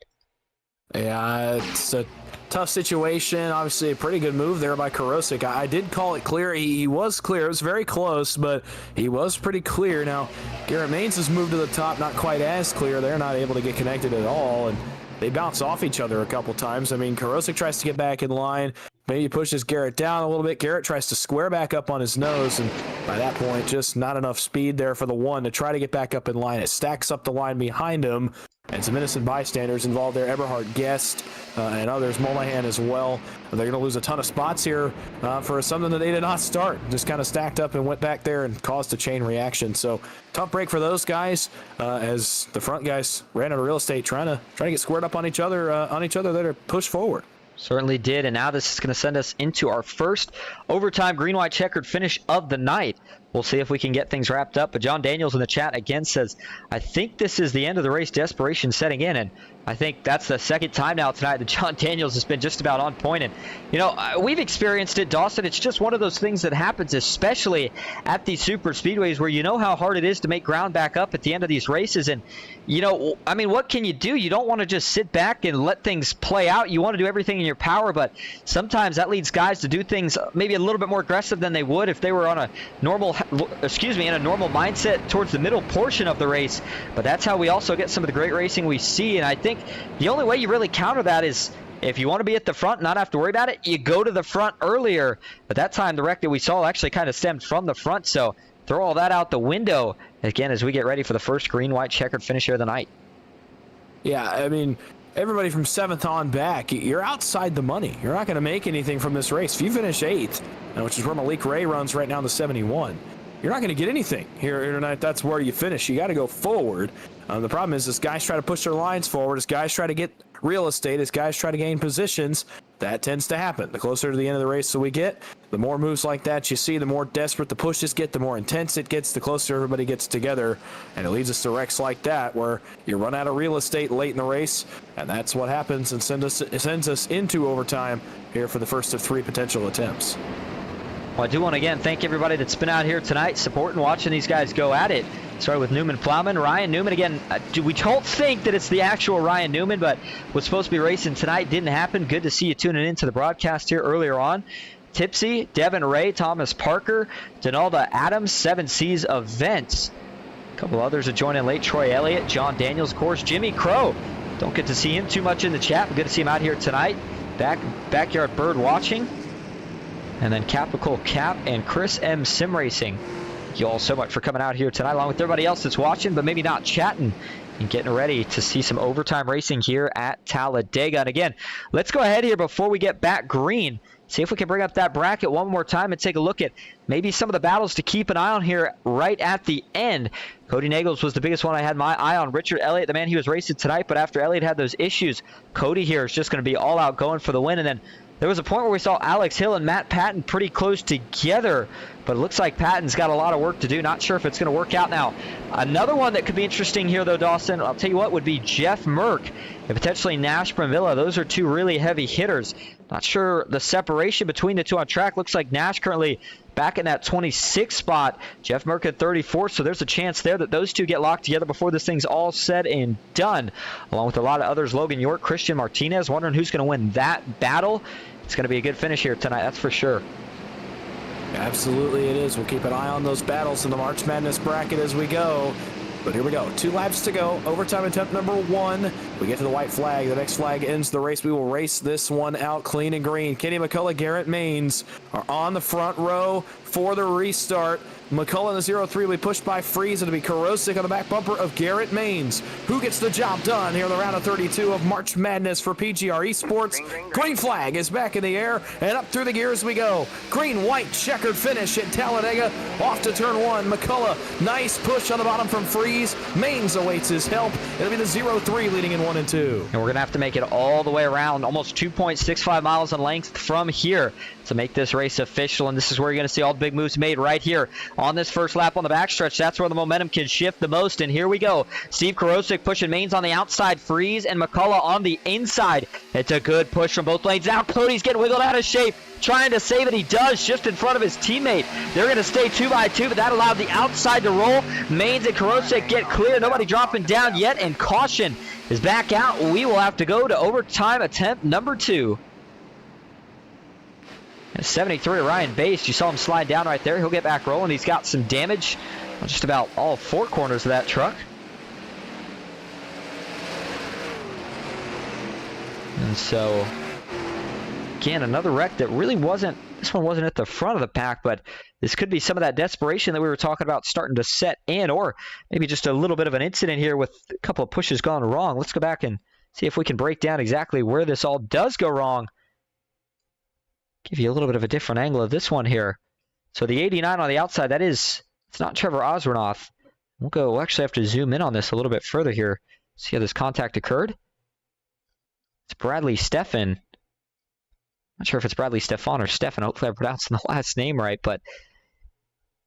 C: Yeah, it's a tough situation. Obviously, a pretty good move there by Karosik. I did call it clear. He was clear. It was very close, but he was pretty clear. Now, Garrett Maines has moved to the top, not quite as clear. They're not able to get connected at all, and they bounce off each other a couple times. I mean, Karosik tries to get back in line. Maybe pushes Garrett down a little bit. Garrett tries to square back up on his nose, and by that point, just not enough speed there for the one to try to get back up in line. It stacks up the line behind him, and some innocent bystanders involved there. Eberhardt, Guest, and others, Mullahan as well. They're going to lose a ton of spots here for something that they did not start. Just kind of stacked up and went back there and caused a chain reaction. So tough break for those guys as the front guys ran out of real estate trying to get squared up on each other there to push forward.
A: Certainly did, and now this is going to send us into our first overtime green-white checkered finish of the night. we'll see if we can get things wrapped up. But John Daniels in the chat again says, I think this is the end of the race, desperation setting in. And I think that's the second time now tonight that John Daniels has been just about on point. And, you know, we've experienced it, Dawson. It's just one of those things that happens, especially at these super speedways where you know how hard it is to make ground back up at the end of these races. And, you know, I mean, what can you do? You don't want to just sit back and let things play out. You want to do everything in your power, but sometimes that leads guys to do things maybe a little bit more aggressive than they would if they were on a normal, in a normal mindset towards the middle portion of the race. But that's how we also get some of the great racing we see. And I think the only way you really counter that is if you want to be at the front and not have to worry about it, you go to the front earlier. But that time, the wreck that we saw actually kind of stemmed from the front. So throw all that out the window, again, as we get ready for the first green-white checkered finish here of the night.
C: Yeah, I mean, everybody from 7th on back, you're outside the money. You're not going to make anything from this race. If you finish 8th, which is where Malik Ray runs right now in the 71, you're not going to get anything here tonight. That's where you finish. You got to go forward. The problem is, as guys try to push their lines forward, as guys try to get real estate, as guys try to gain positions, that tends to happen. The closer to the end of the race that we get, the more moves like that you see, the more desperate the pushes get, the more intense it gets, the closer everybody gets together. And it leads us to wrecks like that, where you run out of real estate late in the race, and that's what happens and sends us into overtime here for the first of 3 potential attempts.
A: Well, I do want to, again, thank everybody that's been out here tonight supporting, watching these guys go at it. Started with Newman Plowman. Ryan Newman, again, we don't think that it's the actual Ryan Newman, but was supposed to be racing tonight. Didn't happen. Good to see you tuning into the broadcast here earlier on. Tipsy, Devin Ray, Thomas Parker, Donalda Adams, 7 C's Events. A couple others are joining late. Troy Elliott, John Daniels, of course, Jimmy Crow. Don't get to see him too much in the chat, but good to see him out here tonight. Backyard Bird watching. And then Capital Cap and Chris M. Sim Racing. Thank you all so much for coming out here tonight, along with everybody else that's watching, but maybe not chatting, and getting ready to see some overtime racing here at Talladega. And again, let's go ahead here before we get back green. See if we can bring up that bracket one more time and take a look at maybe some of the battles to keep an eye on here right at the end. Cody Nagels was the biggest one I had my eye on. Richard Elliott, the man he was racing tonight, but after Elliott had those issues, Cody here is just going to be all out going for the win. And then there was a point where we saw Alex Hill and Matt Patton pretty close together, but it looks like Patton's got a lot of work to do. Not sure if it's going to work out now. Another one that could be interesting here, though, Dawson, I'll tell you what, would be Jeff Merck and potentially Nash Bramilla. Those are 2 really heavy hitters. Not sure the separation between the 2 on track. Looks like Nash currently back in that 26th spot. Jeff Merck at 34th, so there's a chance there that those 2 get locked together before this thing's all said and done. Along with a lot of others, Logan York, Christian Martinez, wondering who's going to win that battle. It's going to be a good finish here tonight, that's for sure.
C: Absolutely it is. We'll keep an eye on those battles in the March Madness bracket as we go. But here we go. 2 laps to go. Overtime attempt number 1. We get to the white flag. The next flag ends the race. We will race this one out clean and green. Kenny McCullough, Garrett Maines are on the front row for the restart. McCullough in the 0-3 will be pushed by Freeze. It'll be Korosik on the back bumper of Garrett Maines. Who gets the job done here in the round of 32 of March Madness for PGR Esports? Green flag is back in the air, and up through the gears we go. Green-white checkered finish at Talladega. Off to turn 1. McCullough, nice push on the bottom from Freeze. Maines awaits his help. It'll be the 0-3 leading in 1 and 2.
A: And we're going to have to make it all the way around, almost 2.65 miles in length from here to make this race official. And this is where you're going to see all the big moves made right here on this first lap on the backstretch. That's where the momentum can shift the most. And here we go. Steve Korosik pushing Maines on the outside, Freeze and McCullough on the inside. It's a good push from both lanes. Now Cody's getting wiggled out of shape, trying to save it. He does, just in front of his teammate. They're going to stay 2 by 2, but that allowed the outside to roll. Maines and Korosik get clear. Nobody dropping down yet, and caution is back out. We will have to go to overtime attempt number 2. And 73, Ryan Bass, you saw him slide down right there. He'll get back rolling. He's got some damage on just about all 4 corners of that truck. And so, again, another wreck that really wasn't, this one wasn't at the front of the pack, but this could be some of that desperation that we were talking about starting to set in, or maybe just a little bit of an incident here with a couple of pushes gone wrong. Let's go back and see if we can break down exactly where this all does go wrong. Give you a little bit of a different angle of this one here. So the 89 on the outside, that is, it's not Trevor Osranoff. We'll actually have to zoom in on this a little bit further here. See how this contact occurred. It's Bradley Steffen. Not sure if it's Bradley Stefan or Stefan. Hopefully I'm pronouncing the last name right, but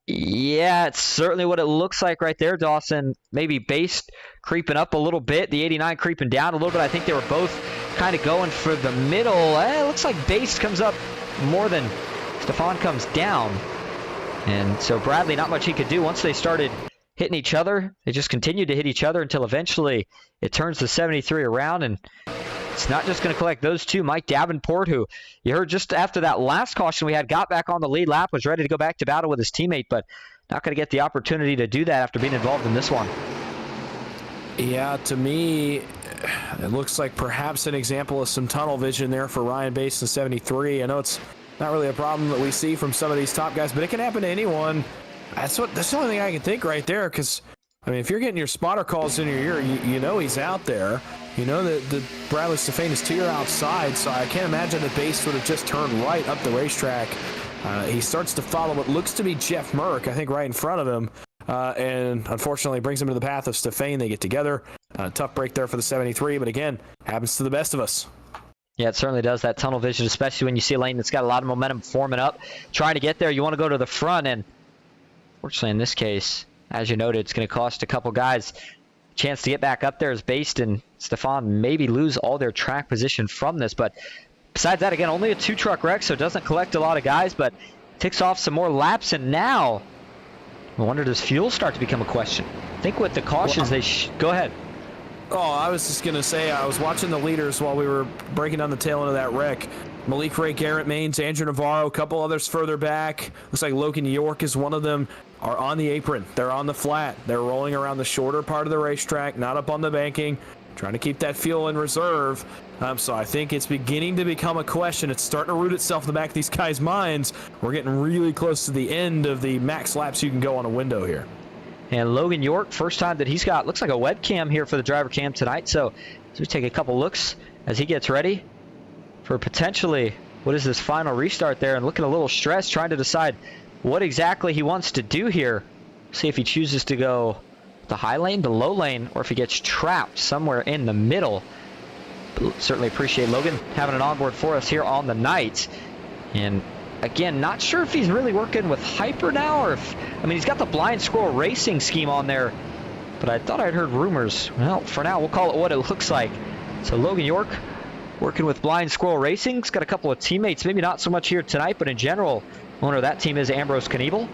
A: Yeah, it's certainly what it looks like right there, Dawson. Maybe Base creeping up a little bit, the 89 creeping down a little bit. I think they were both kind of going for the middle. It looks like Base comes up more than Stefan comes down. And so Bradley, not much he could do. Once they started hitting each other, they just continued to hit each other until eventually it turns the 73 around. And it's not just going to collect those two. Mike Davenport, who you heard just after that last caution we had, got back on the lead lap, was ready to go back to battle with his teammate, but not going to get the opportunity to do that after being involved in this one.
C: Yeah, to me, it looks like perhaps an example of some tunnel vision there for Ryan Bass in 73. I know it's not really a problem that we see from some of these top guys, but it can happen to anyone. That's the only thing I can think right there, because, I mean, if you're getting your spotter calls in your ear, you know he's out there. You know that Bradley Stefan is to your outside, so I can't imagine that Base would have just turned right up the racetrack. He starts to follow what looks to be Jeff Merck, I think, right in front of him, and unfortunately brings him to the path of Stefan. They get together. Tough break there for the 73, but again, happens to the best of us.
A: Yeah, it certainly does. That tunnel vision, especially when you see a lane that's got a lot of momentum forming up. Trying to get there, you want to go to the front, and fortunately in this case, as you noted, it's going to cost a couple guys a chance to get back up there as Based and Stefan maybe lose all their track position from this. But besides that, again, only a 2-truck wreck, so it doesn't collect a lot of guys, but ticks off some more laps. And now, I wonder, does fuel start to become a question? I think with the cautions, go ahead.
C: Oh, I was just going to say, I was watching the leaders while we were breaking down the tail end of that wreck. Malik Ray, Garrett Maines, Andrew Navarro, a couple others further back. Looks like Logan York is one of them, are on the apron. They're on the flat. They're rolling around the shorter part of the racetrack, not up on the banking, trying to keep that fuel in reserve. So I think it's beginning to become a question. It's starting to root itself in the back of these guys' minds. We're getting really close to the end of the max laps you can go on a window here.
A: And Logan York, first time that he's got, looks like a webcam here for the driver cam tonight. So as we take a couple looks as he gets ready for potentially, what is this final restart there, and looking a little stressed, trying to decide what exactly he wants to do here. See if he chooses to go the high lane, the low lane, or if he gets trapped somewhere in the middle. But certainly appreciate Logan having an onboard for us here on the night. And again, not sure if he's really working with Hyper now, or if, I mean, he's got the Blind Squirrel Racing scheme on there, but I thought I'd heard rumors. Well, for now, we'll call it what it looks like. So Logan York working with Blind Squirrel Racing. He's got a couple of teammates, maybe not so much here tonight, but in general, owner of that team is Ambrose Knievel.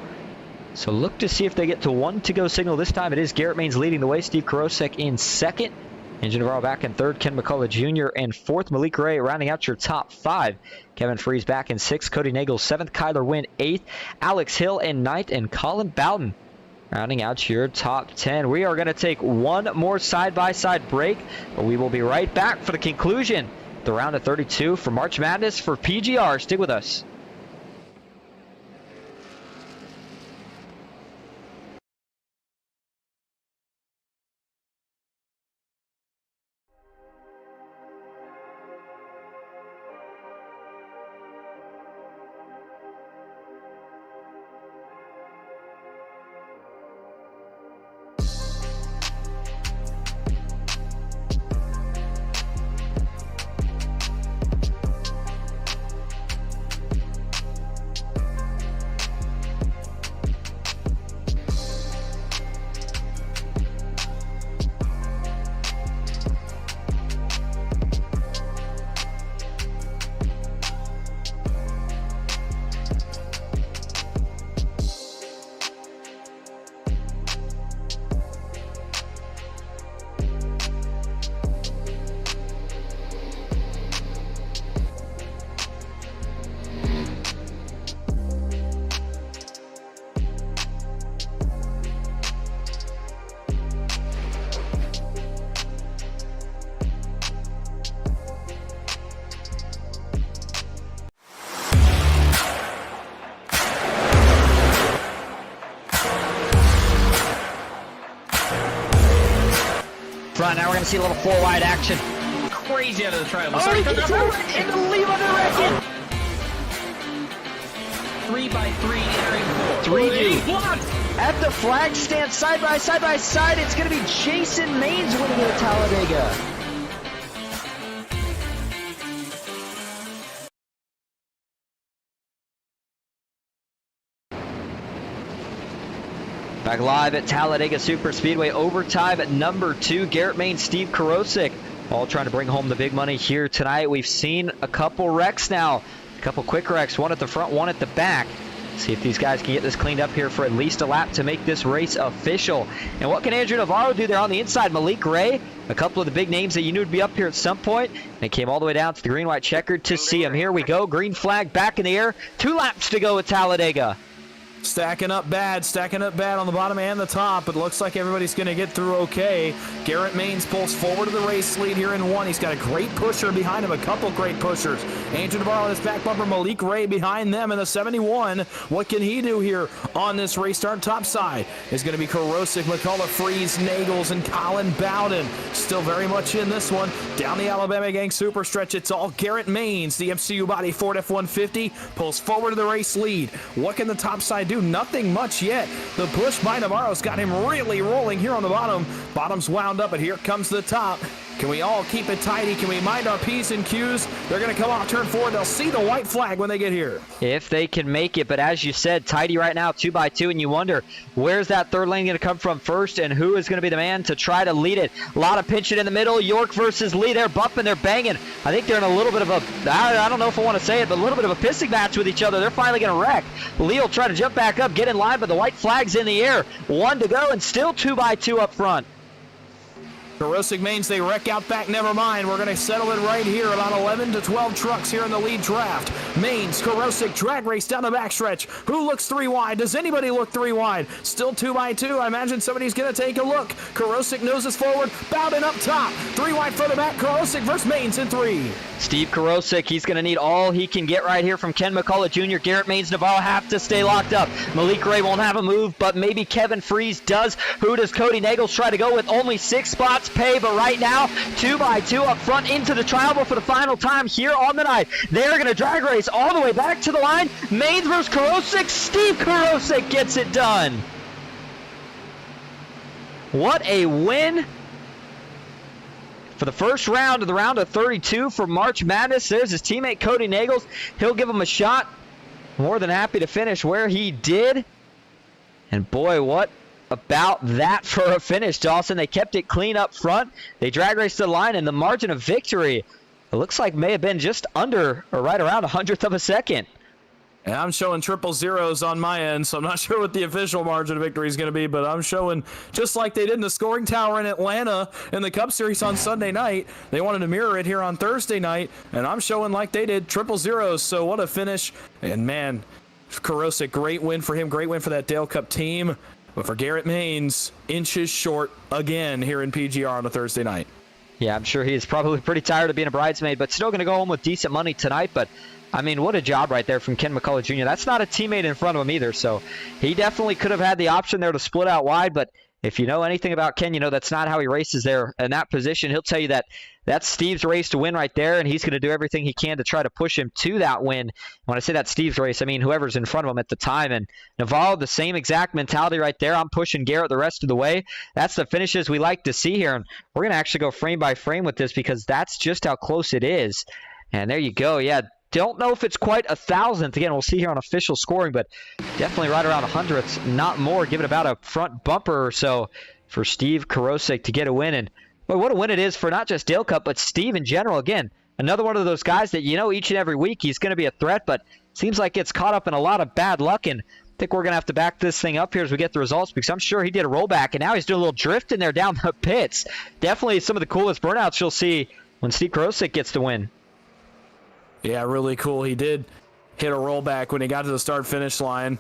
A: So look to see if they get to one to-go signal this time. It is Garrett Maines leading the way, Steve Karosek in second. Angel Navarro back in third, Ken McCullough Jr. in fourth, Malik Ray rounding out your top 5. Kevin Freeze back in 6th, Cody Nagel 7th, Kyler Wynn 8th, Alex Hill in 9th, and Colin Bowden rounding out your top 10. We are going to take one more side-by-side break, but we will be right back for the conclusion. The round of 32 for March Madness for PGR. Stick with us. Front, now we're going to see a little 4-wide action.
B: Crazy out of the trial.
A: Oh, he gets into the lead under record.
B: 3x3 entering 4.
A: 3 deep. At the flag stand, side by side, it's going to be Jason Maines winning at Talladega. Back live at Talladega Superspeedway, overtime at number 2. Garrett Main, Steve Karosik, all trying to bring home the big money here tonight. We've seen a couple wrecks now, a couple quick wrecks, one at the front, one at the back. See if these guys can get this cleaned up here for at least a lap to make this race official. And what can Andrew Navarro do there on the inside? Malik Ray, a couple of the big names that you knew would be up here at some point. They came all the way down to the green-white checkered to see him. Here we go, green flag back in the air. 2 laps to go at Talladega.
C: Stacking up bad on the bottom and the top. It looks like everybody's going to get through okay. Garrett Maines pulls forward to the race lead here in 1. He's got a great pusher behind him, a couple great pushers. Andrew Navarro on his back bumper, Malik Ray behind them in the 71. What can he do here on this race start? Top side is going to be Karosik, McCullough, Freeze, Nagels, and Colin Bowden. Still very much in this one. Down the Alabama Gang super stretch, it's all Garrett Maines. The MCU body Ford F-150 pulls forward to the race lead. What can the top side do? Nothing much yet. The push by Navarro's got him really rolling here on the bottom. Bottom's wound up, but here comes the top. Can we all keep it tidy? Can we mind our P's and Q's? They're going to come off turn 4. They'll see the white flag when they get here.
A: If they can make it, but as you said, tidy right now, 2x2, and you wonder, where's that third lane going to come from first, and who is going to be the man to try to lead it? A lot of pinching in the middle. York versus Lee. They're bumping, they're banging. I think they're in a little bit of a, I don't know if I want to say it, but a little bit of a pissing match with each other. They're finally going to wreck. Lee will try to jump back up, get in line, but the white flag's in the air. 1 to go, and still 2x2 up front.
C: Karosik Maines, they wreck out back, never mind. We're going to settle it right here. About 11 to 12 trucks here in the lead draft. Maines, Karosik, drag race down the backstretch. Who looks 3 wide? Does anybody look 3 wide? Still 2x2. I imagine somebody's going to take a look. Karosik noses forward, Bowden up top. 3 wide further back, Karosik versus Maines in 3.
A: Steve Karosik, he's going to need all he can get right here from Ken McCullough Jr. Garrett Maines, Navarro have to stay locked up. Malik Ray won't have a move, but maybe Kevin Freeze does. Who does Cody Nagels try to go with? Only 6 spots pay, but right now, 2x2 up front into the trial for the final time here on the night. They're going to drag race all the way back to the line. Maines versus Karosik. Steve Karosik gets it done. What a win for the first round of the round of 32 for March Madness. There's his teammate Cody Nagels. He'll give him a shot. More than happy to finish where he did. And boy, what about that for a finish, Dawson? They kept it clean up front. They drag raced to the line, and the margin of victory, it looks like may have been just under or right around 100th of a second.
C: And I'm showing 000s on my end, so I'm not sure what the official margin of victory is going to be, but I'm showing just like they did in the scoring tower in Atlanta in the Cup Series on Sunday night. They wanted to mirror it here on Thursday night, and I'm showing like they did 000s. So what a finish. And man, Karosik, great win for him, great win for that Dale Cup team. But for Garrett Maines, inches short again here in PGR on a Thursday night.
A: Yeah, I'm sure he's probably pretty tired of being a bridesmaid, but still going to go home with decent money tonight. But I mean, what a job right there from Ken McCullough Jr. That's not a teammate in front of him either, so he definitely could have had the option there to split out wide, but if you know anything about Ken, you know that's not how he races there in that position. He'll tell you that that's Steve's race to win right there, and he's going to do everything he can to try to push him to that win. When I say that's Steve's race, I mean whoever's in front of him at the time. And Navarro, the same exact mentality right there. I'm pushing Garrett the rest of the way. That's the finishes we like to see here, and we're going to actually go frame by frame with this because that's just how close it is. And there you go. Yeah, don't know if it's quite 1,000th. Again, we'll see here on official scoring, but definitely right around 100th, not more. Give it about a front bumper or so for Steve Karosik to get a win. And boy, what a win it is for not just Dale Cup, but Steve in general. Again, another one of those guys that you know each and every week he's going to be a threat, but seems like gets caught up in a lot of bad luck. And I think we're going to have to back this thing up here as we get the results because I'm sure he did a rollback, and now he's doing a little drift in there down the pits. Definitely some of the coolest burnouts you'll see when Steve Karosik gets the win.
C: Yeah, really cool. He did hit a rollback when he got to the start-finish line.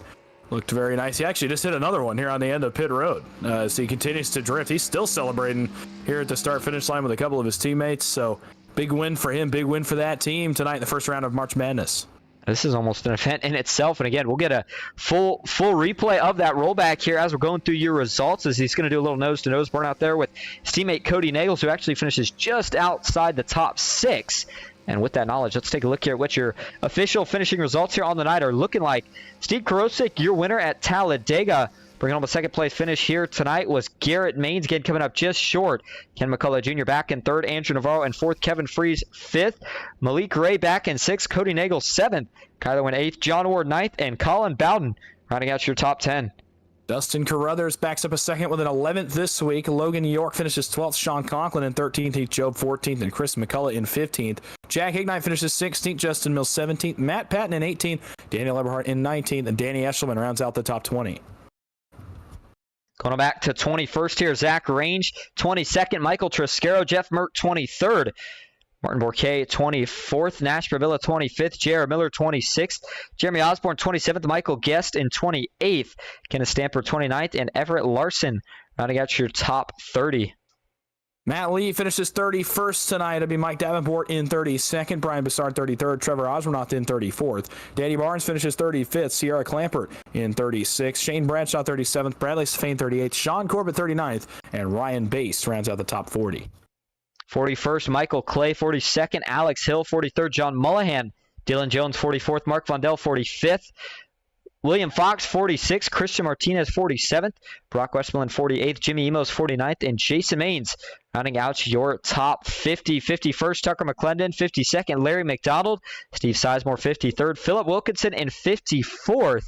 C: Looked very nice. He actually just hit another one here on the end of pit road. So he continues to drift. He's still celebrating here at the start-finish line with a couple of his teammates. So big win for him, big win for that team tonight in the first round of March Madness.
A: This is almost an event in itself. And again, we'll get a full replay of that rollback here as we're going through your results, as he's going to do a little nose-to-nose burnout there with his teammate Cody Nagels, who actually finishes just outside the top 6. And with that knowledge, let's take a look here at what your official finishing results here on the night are looking like. Steve Karosik, your winner at Talladega. Bringing home a second-place finish here tonight was Garrett Maines, again coming up just short. Ken McCullough Jr. back in 3rd, Andrew Navarro in 4th, Kevin Freeze 5th, Malik Ray back in 6th, Cody Nagels 7th, Kyler went 8th, John Ward 9th, and Colin Bowden rounding out your top 10.
C: Dustin Carruthers backs up a second with an 11th this week. Logan York finishes 12th. Sean Conklin in 13th. Heath Job 14th. And Chris McCullough in 15th. Jack Ignite finishes 16th. Justin Mills 17th. Matt Patton in 18th. Daniel Eberhardt in 19th. And Danny Eshelman rounds out the top 20.
A: Going back to 21st here, Zach Range, 22nd, Michael Triscaro, Jeff Merck, 23rd. Martin Bourquet, 24th. Nash Bravilla, 25th. J.R. Miller, 26th. Jeremy Osborne, 27th. Michael Guest in 28th. Kenneth Stamper, 29th. And Everett Larson rounding out your top 30.
C: Matt Lee finishes 31st tonight. It'll be Mike Davenport in 32nd. Brian Bassard, 33rd. Trevor Osmernoth in 34th. Danny Barnes finishes 35th. Sierra Clampert in 36th. Shane Bradshaw, 37th. Bradley Safane, 38th. Sean Corbett, 39th. And Ryan Bass rounds out the top 40.
A: 41st, Michael Clay, 42nd. Alex Hill, 43rd. John Mullahan. Dylan Jones, 44th. Mark Vondell, 45th. William Fox, 46th. Christian Martinez, 47th. Brock Westmoreland, 48th. Jimmy Emos, 49th. And Jason Maines rounding out your top 50. 51st, Tucker McClendon. 52nd, Larry McDonald. Steve Sizemore, 53rd. Philip Wilkinson in 54th.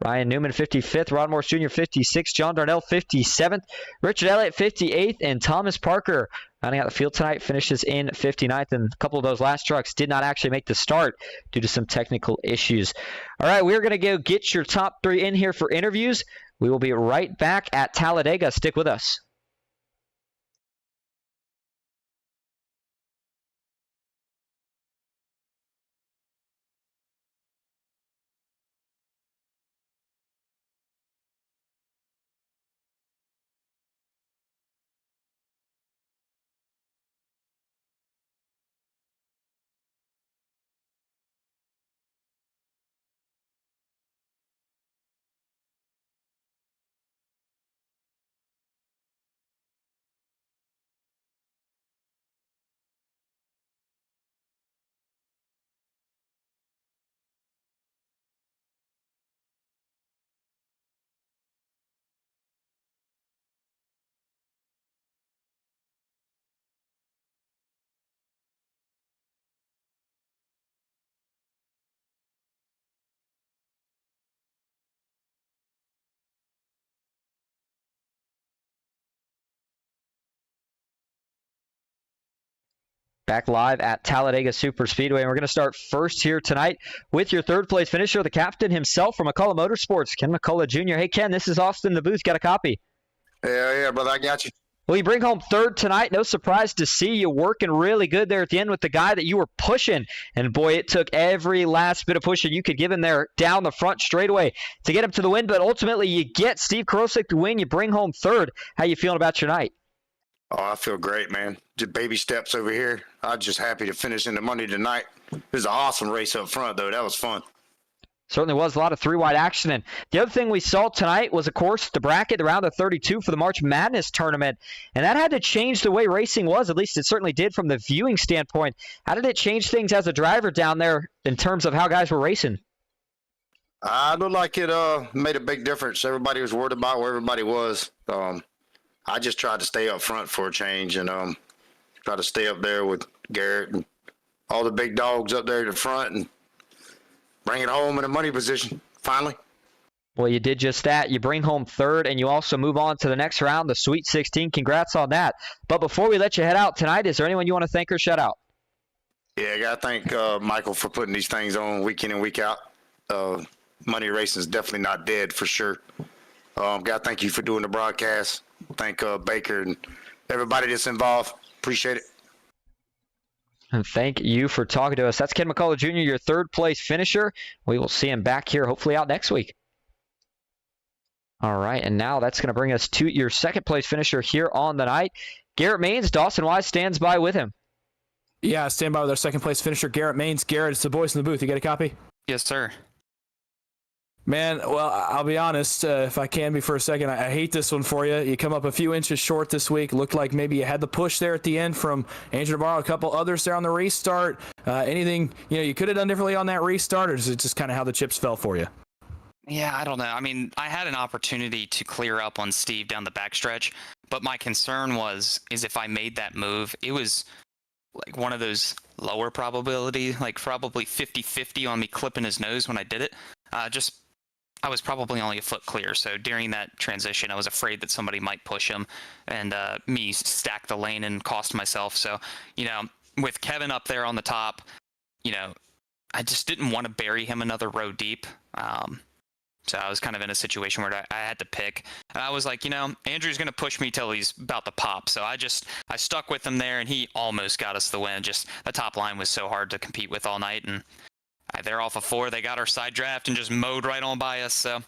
A: Ryan Newman, 55th. Ron Morse Jr., 56th. John Darnell, 57th. Richard Elliott, 58th. And Thomas Parker, rounding out the field tonight, finishes in 59th. And a couple of those last trucks did not actually make the start due to some technical issues. All right, we're going to go get your top 3 in here for interviews. We will be right back at Talladega. Stick with us. Back live at Talladega Superspeedway, and we're going to start first here tonight with your third place finisher, the captain himself from McCullough Motorsports, Ken McCullough Jr. Hey, Ken, this is Austin in the booth. Got a copy?
E: Yeah, brother, I got you.
A: Well, you bring home third tonight. No surprise to see you working really good there at the end with the guy that you were pushing. And, boy, it took every last bit of pushing you could give him there down the front straightaway to get him to the win. But ultimately, you get Steve Karosik to win. You bring home third. How you feeling about your night?
E: Oh, I feel great, man. Just baby steps over here. I'm just happy to finish in the Monday tonight. It was an awesome race up front, though. That was fun.
A: Certainly was a lot of three-wide action. And the other thing we saw tonight was, of course, the bracket, the round of 32 for the March Madness tournament. And that had to change the way racing was. At least it certainly did from the viewing standpoint. How did it change things as a driver down there in terms of how guys were racing?
E: I looked like it made a big difference. Everybody was worried about where everybody was. I just tried to stay up front for a change and try to stay up there with Garrett and all the big dogs up there at the front and bring it home in a money position, finally.
A: Well, you did just that. You bring home third, and you also move on to the next round, the Sweet 16. Congrats on that. But before we let you head out tonight, is there anyone you want to thank or shout out?
E: Yeah, I got to thank Michael for putting these things on week in and week out. Money racing is definitely not dead, for sure. Got to thank you for doing the broadcast. Thank Baker and everybody that's involved. Appreciate it.
A: And thank you for talking to us. That's Ken McCullough Jr., your third-place finisher. We will see him back here, hopefully out next week. All right, and now that's going to bring us to your second-place finisher here on the night. Garrett Maines, Dawson Wise stands by with him.
C: Yeah, stand by with our second-place finisher, Garrett Maines. Garrett, it's the boys in the booth. You got a copy?
F: Yes, sir.
C: Man, well, I'll be honest, if I can be for a second, I hate this one for you. You come up a few inches short this week. Looked like maybe you had the push there at the end from Andrew Navarro, a couple others there on the restart. Anything you could have done differently on that restart, or is it just kind of how the chips fell for you?
F: Yeah, I don't know. I mean, I had an opportunity to clear up on Steve down the backstretch, but my concern is if I made that move, it was like one of those lower probability, like probably 50-50 on me clipping his nose when I did it. I was probably only a foot clear. So during that transition, I was afraid that somebody might push him and me stack the lane and cost myself. So, with Kevin up there on the top, I just didn't want to bury him another row deep. So I was kind of in a situation where I had to pick. And I was like, Andrew's going to push me till he's about to pop. So I stuck with him there, and he almost got us the win. Just the top line was so hard to compete with all night. And they're off of 4. They got our side draft and just mowed right on by us. So,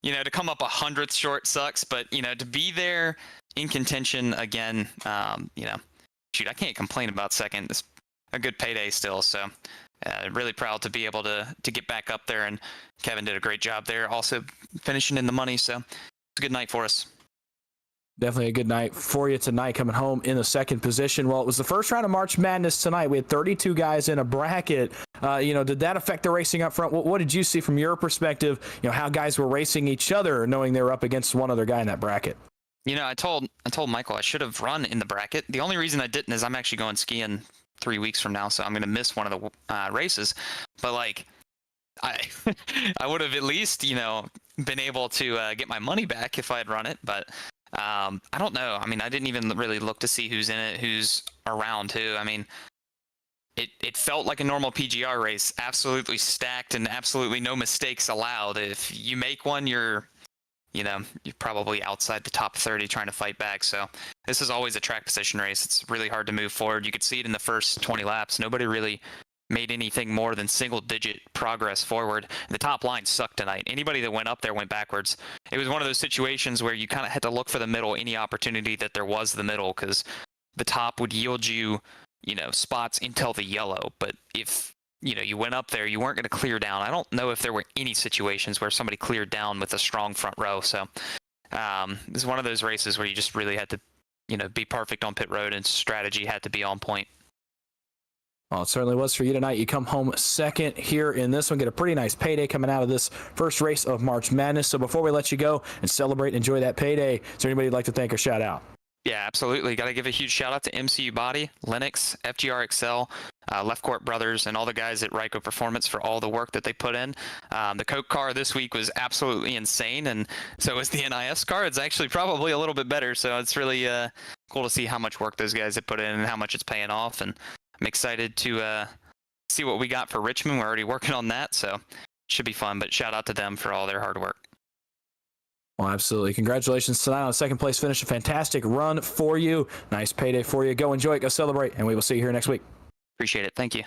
F: to come up 100th short sucks. But, to be there in contention again, shoot, I can't complain about second. It's a good payday still. So really proud to be able to get back up there, and Kevin did a great job there, also finishing in the money. So it's a good night for us.
C: Definitely a good night for you tonight, coming home in the second position. Well, it was the first round of March Madness tonight. We had 32 guys in a bracket. Did that affect the racing up front? What did you see from your perspective, how guys were racing each other, knowing they were up against one other guy in that bracket?
F: I told Michael I should have run in the bracket. The only reason I didn't is I'm actually going skiing 3 weeks from now, so I'm going to miss one of the races. But I would have at least, been able to get my money back if I had run it. But I don't know. I mean, I didn't even really look to see who's in it, who's around who. I mean, it felt like a normal PGR race, absolutely stacked and absolutely no mistakes allowed. If you make one, you're probably outside the top 30 trying to fight back. So this is always a track position race. It's really hard to move forward. You could see it in the first 20 laps. Nobody really made anything more than single-digit progress forward. The top line sucked tonight. Anybody that went up there went backwards. It was one of those situations where you kind of had to look for the middle, any opportunity that there was the middle, because the top would yield you, spots until the yellow. But if you went up there, you weren't going to clear down. I don't know if there were any situations where somebody cleared down with a strong front row. So this is one of those races where you just really had to, be perfect on pit road, and strategy had to be on point.
C: Well, it certainly was for you tonight. You come home second here in this one, get a pretty nice payday coming out of this first race of March Madness. So before we let you go and celebrate and enjoy that payday, is there anybody you'd like to thank or shout out?
F: Yeah, absolutely. Got to give a huge shout out to MCU Body, Linux, FGR Excel, Left Court Brothers, and all the guys at Ryko Performance for all the work that they put in. The Coke car this week was absolutely insane, and so was the NIS car. It's actually probably a little bit better, so it's really cool to see how much work those guys have put in and how much it's paying off. And I'm excited to see what we got for Richmond. We're already working on that, so it should be fun. But shout out to them for all their hard work.
C: Well, absolutely. Congratulations tonight on a second place finish. A fantastic run for you. Nice payday for you. Go enjoy it. Go celebrate. And we will see you here next week.
F: Appreciate it. Thank you.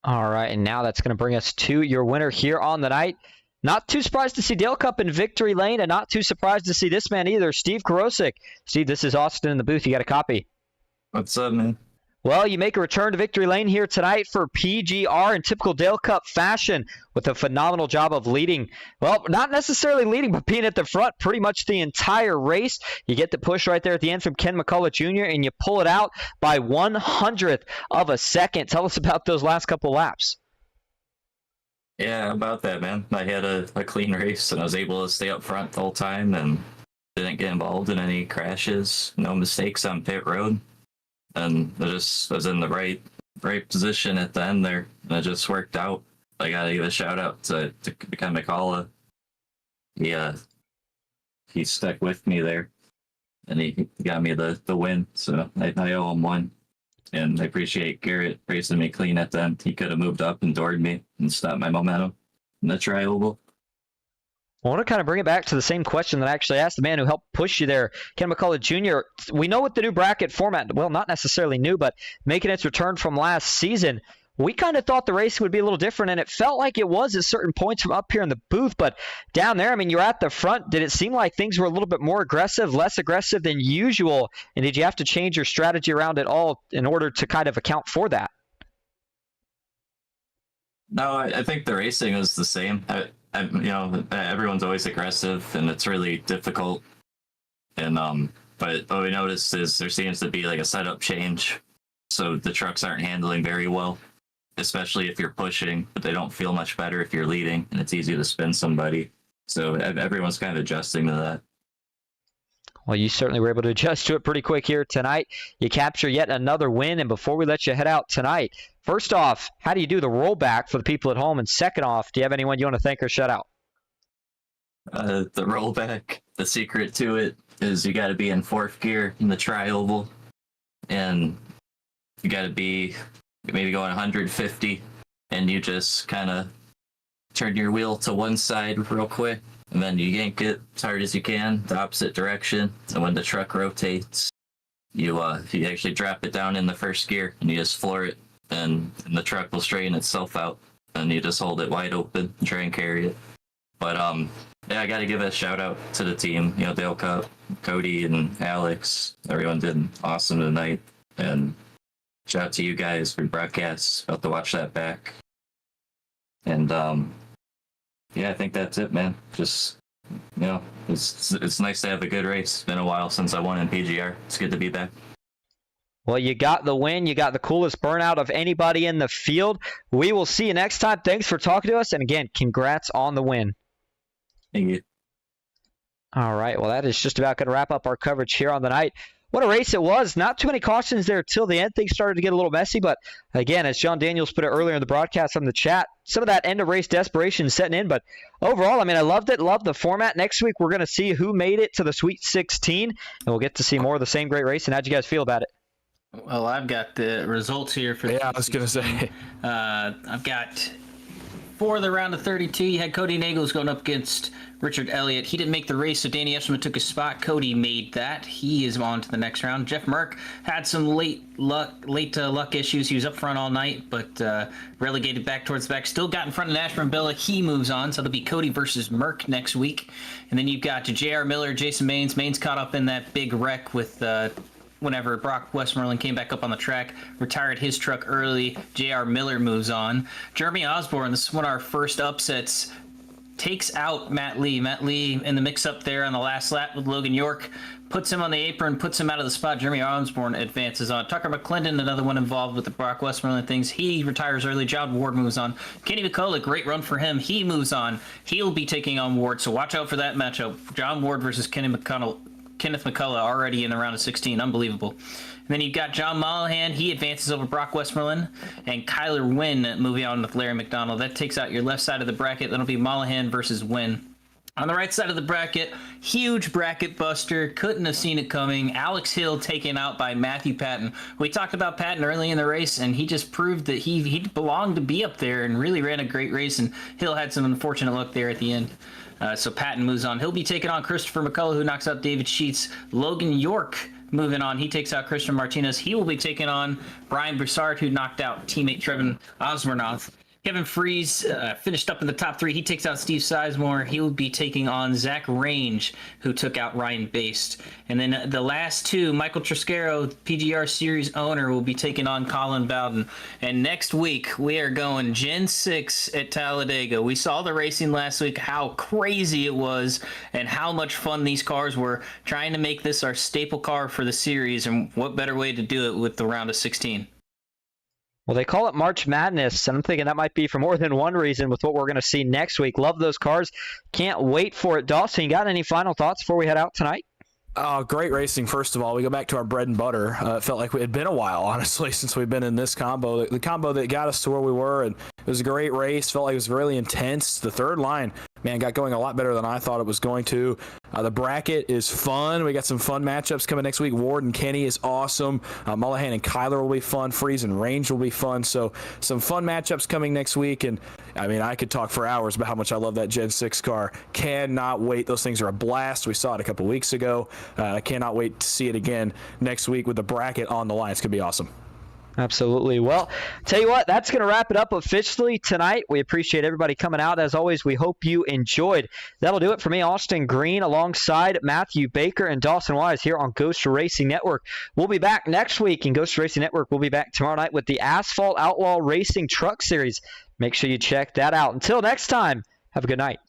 A: All right, and now that's going to bring us to your winner here on the night. Not too surprised to see Dale Cup in victory lane, and not too surprised to see this man either, Steve Karosik. Steve, this is Austin in the booth. You got a copy?
G: What's up, man?
A: Well, you make a return to victory lane here tonight for PGR in typical Dale Cup fashion with a phenomenal job of leading. Well, not necessarily leading, but being at the front pretty much the entire race. You get the push right there at the end from Ken McCullough Jr., and you pull it out by 100th of a second. Tell us about those last couple laps.
G: Yeah, about that, man. I had a clean race, and I was able to stay up front the whole time and didn't get involved in any crashes, no mistakes on pit road. And I just was in the right position at the end there, and it just worked out. I gotta give a shout out to Ken McCullough. He stuck with me there, and he got me the win. So I owe him one, and I appreciate Garrett racing me clean at the end. He could have moved up and doored me and stopped my momentum in the tri-oval.
A: I want to kind of bring it back to the same question that I actually asked the man who helped push you there, Ken McCullough Jr. We know with the new bracket format, well, not necessarily new, but making its return from last season, we kind of thought the race would be a little different, and it felt like it was at certain points from up here in the booth. But down there, I mean, you're at the front. Did it seem like things were a little bit more aggressive, less aggressive than usual? And did you have to change your strategy around it all in order to kind of account for that?
G: No, I think the racing is the same. Everyone's always aggressive, and it's really difficult. And but what we noticed is there seems to be like a setup change, so the trucks aren't handling very well, especially if you're pushing. But they don't feel much better if you're leading, and it's easy to spin somebody. So everyone's kind of adjusting to that.
A: Well, you certainly were able to adjust to it pretty quick here tonight. You capture yet another win, and before we let you head out tonight, first off, how do you do the rollback for the people at home? And second off, do you have anyone you want to thank or shout out?
G: The rollback, the secret to it is you got to be in fourth gear in the tri-oval, and you got to be maybe going 150, and you just kind of turn your wheel to one side real quick, and then you yank it as hard as you can, the opposite direction, and when the truck rotates, you actually drop it down in the first gear, and you just floor it, and the truck will straighten itself out, and you just hold it wide open and try and carry it. But yeah, I got to give a shout out to the team. You know, Dale Cup, Cody, and Alex. Everyone did awesome tonight, and shout out to you guys for broadcasts. About to watch that back. And yeah, I think that's it, man. Just, you know, it's nice to have a good race. It's been a while since I won in PGR. It's good to be back.
A: Well, you got the win. You got the coolest burnout of anybody in the field. We will see you next time. Thanks for talking to us. And again, congrats on the win.
G: Thank you.
A: All right. Well, that is just about going to wrap up our coverage here on the night. What a race it was. Not too many cautions there till the end. Things started to get a little messy. But again, as John Daniels put it earlier in the broadcast on the chat, some of that end of race desperation is setting in. But overall, I mean, I loved it. Loved the format. Next week, we're going to see who made it to the Sweet 16. And we'll get to see more of the same great race. And how'd you guys feel about it?
B: Well, I've got the results here for.
C: Yeah, I was gonna say.
B: I've got for the round of 32. You had Cody Nagels going up against Richard Elliott. He didn't make the race, so Danny Eshman took his spot. Cody made that. He is on to the next round. Jeff Merck had some late luck issues. He was up front all night, but relegated back towards the back. Still got in front of Nashman Bella. He moves on, so it'll be Cody versus Merck next week. And then you've got J.R. Miller, Jason Maines. Maines caught up in that big wreck with whenever Brock Westmoreland came back up on the track, retired his truck early. J.R. Miller moves on. Jeremy Osborne, this is one of our first upsets, takes out Matt Lee. Matt Lee in the mix-up there on the last lap with Logan York, puts him on the apron, puts him out of the spot. Jeremy Osborne advances on. Tucker McClendon, another one involved with the Brock Westmoreland things. He retires early. John Ward moves on. Kenny McCullough, great run for him. He moves on. He'll be taking on Ward, so watch out for that matchup. John Ward versus Kenneth McCullough already in the round of 16. Unbelievable. And then you've got John Mollahan. He advances over Brock Westmoreland. And Kyler Wynn moving on with Larry McDonald. That takes out your left side of the bracket. That'll be Mollahan versus Wynn. On the right side of the bracket, huge bracket buster. Couldn't have seen it coming. Alex Hill taken out by Matthew Patton. We talked about Patton early in the race, and he just proved that he belonged to be up there and really ran a great race. And Hill had some unfortunate luck there at the end. So Patton moves on. He'll be taking on Christopher McCullough, who knocks out David Sheets. Logan York moving on. He takes out Christian Martinez. He will be taking on Brian Broussard, who knocked out teammate Trevin Osmanoff. Kevin Freeze finished up in the top three. He takes out Steve Sizemore. He will be taking on Zach Range, who took out Ryan Baste. And then the last two, Michael Triscaro, PGR Series owner, will be taking on Colin Bowden. And next week, we are going Gen 6 at Talladega. We saw the racing last week, how crazy it was, and how much fun these cars were. Trying to make this our staple car for the series, and what better way to do it with the round of 16.
A: Well, they call it March Madness, and I'm thinking that might be for more than one reason with what we're going to see next week. Love those cars. Can't wait for it. Dawson, you got any final thoughts before we head out tonight?
C: Oh, great racing, first of all. We go back to our bread and butter. It felt like it had been a while, honestly, since we've been in this combo. The combo that got us to where we were, and it was a great race. Felt like it was really intense. The third line, man, got going a lot better than I thought it was going to. The bracket is fun. We got some fun matchups coming next week. Ward and Kenny is awesome. Mollahan and Kyler will be fun. Freeze and Range will be fun. So some fun matchups coming next week. And, I mean, I could talk for hours about how much I love that Gen 6 car. Cannot wait. Those things are a blast. We saw it a couple weeks ago. I cannot wait to see it again next week with the bracket on the line. It's going to be awesome.
A: Absolutely. Well, tell you what, that's going to wrap it up officially tonight. We appreciate everybody coming out. As always, we hope you enjoyed. That'll do it for me, Austin Green, alongside Matthew Baker and Dawson Wise here on Ghost Racing Network. We'll be back next week, and Ghost Racing Network will be back tomorrow night with the Asphalt Outlaw Racing Truck Series. Make sure you check that out. Until next time, have a good night.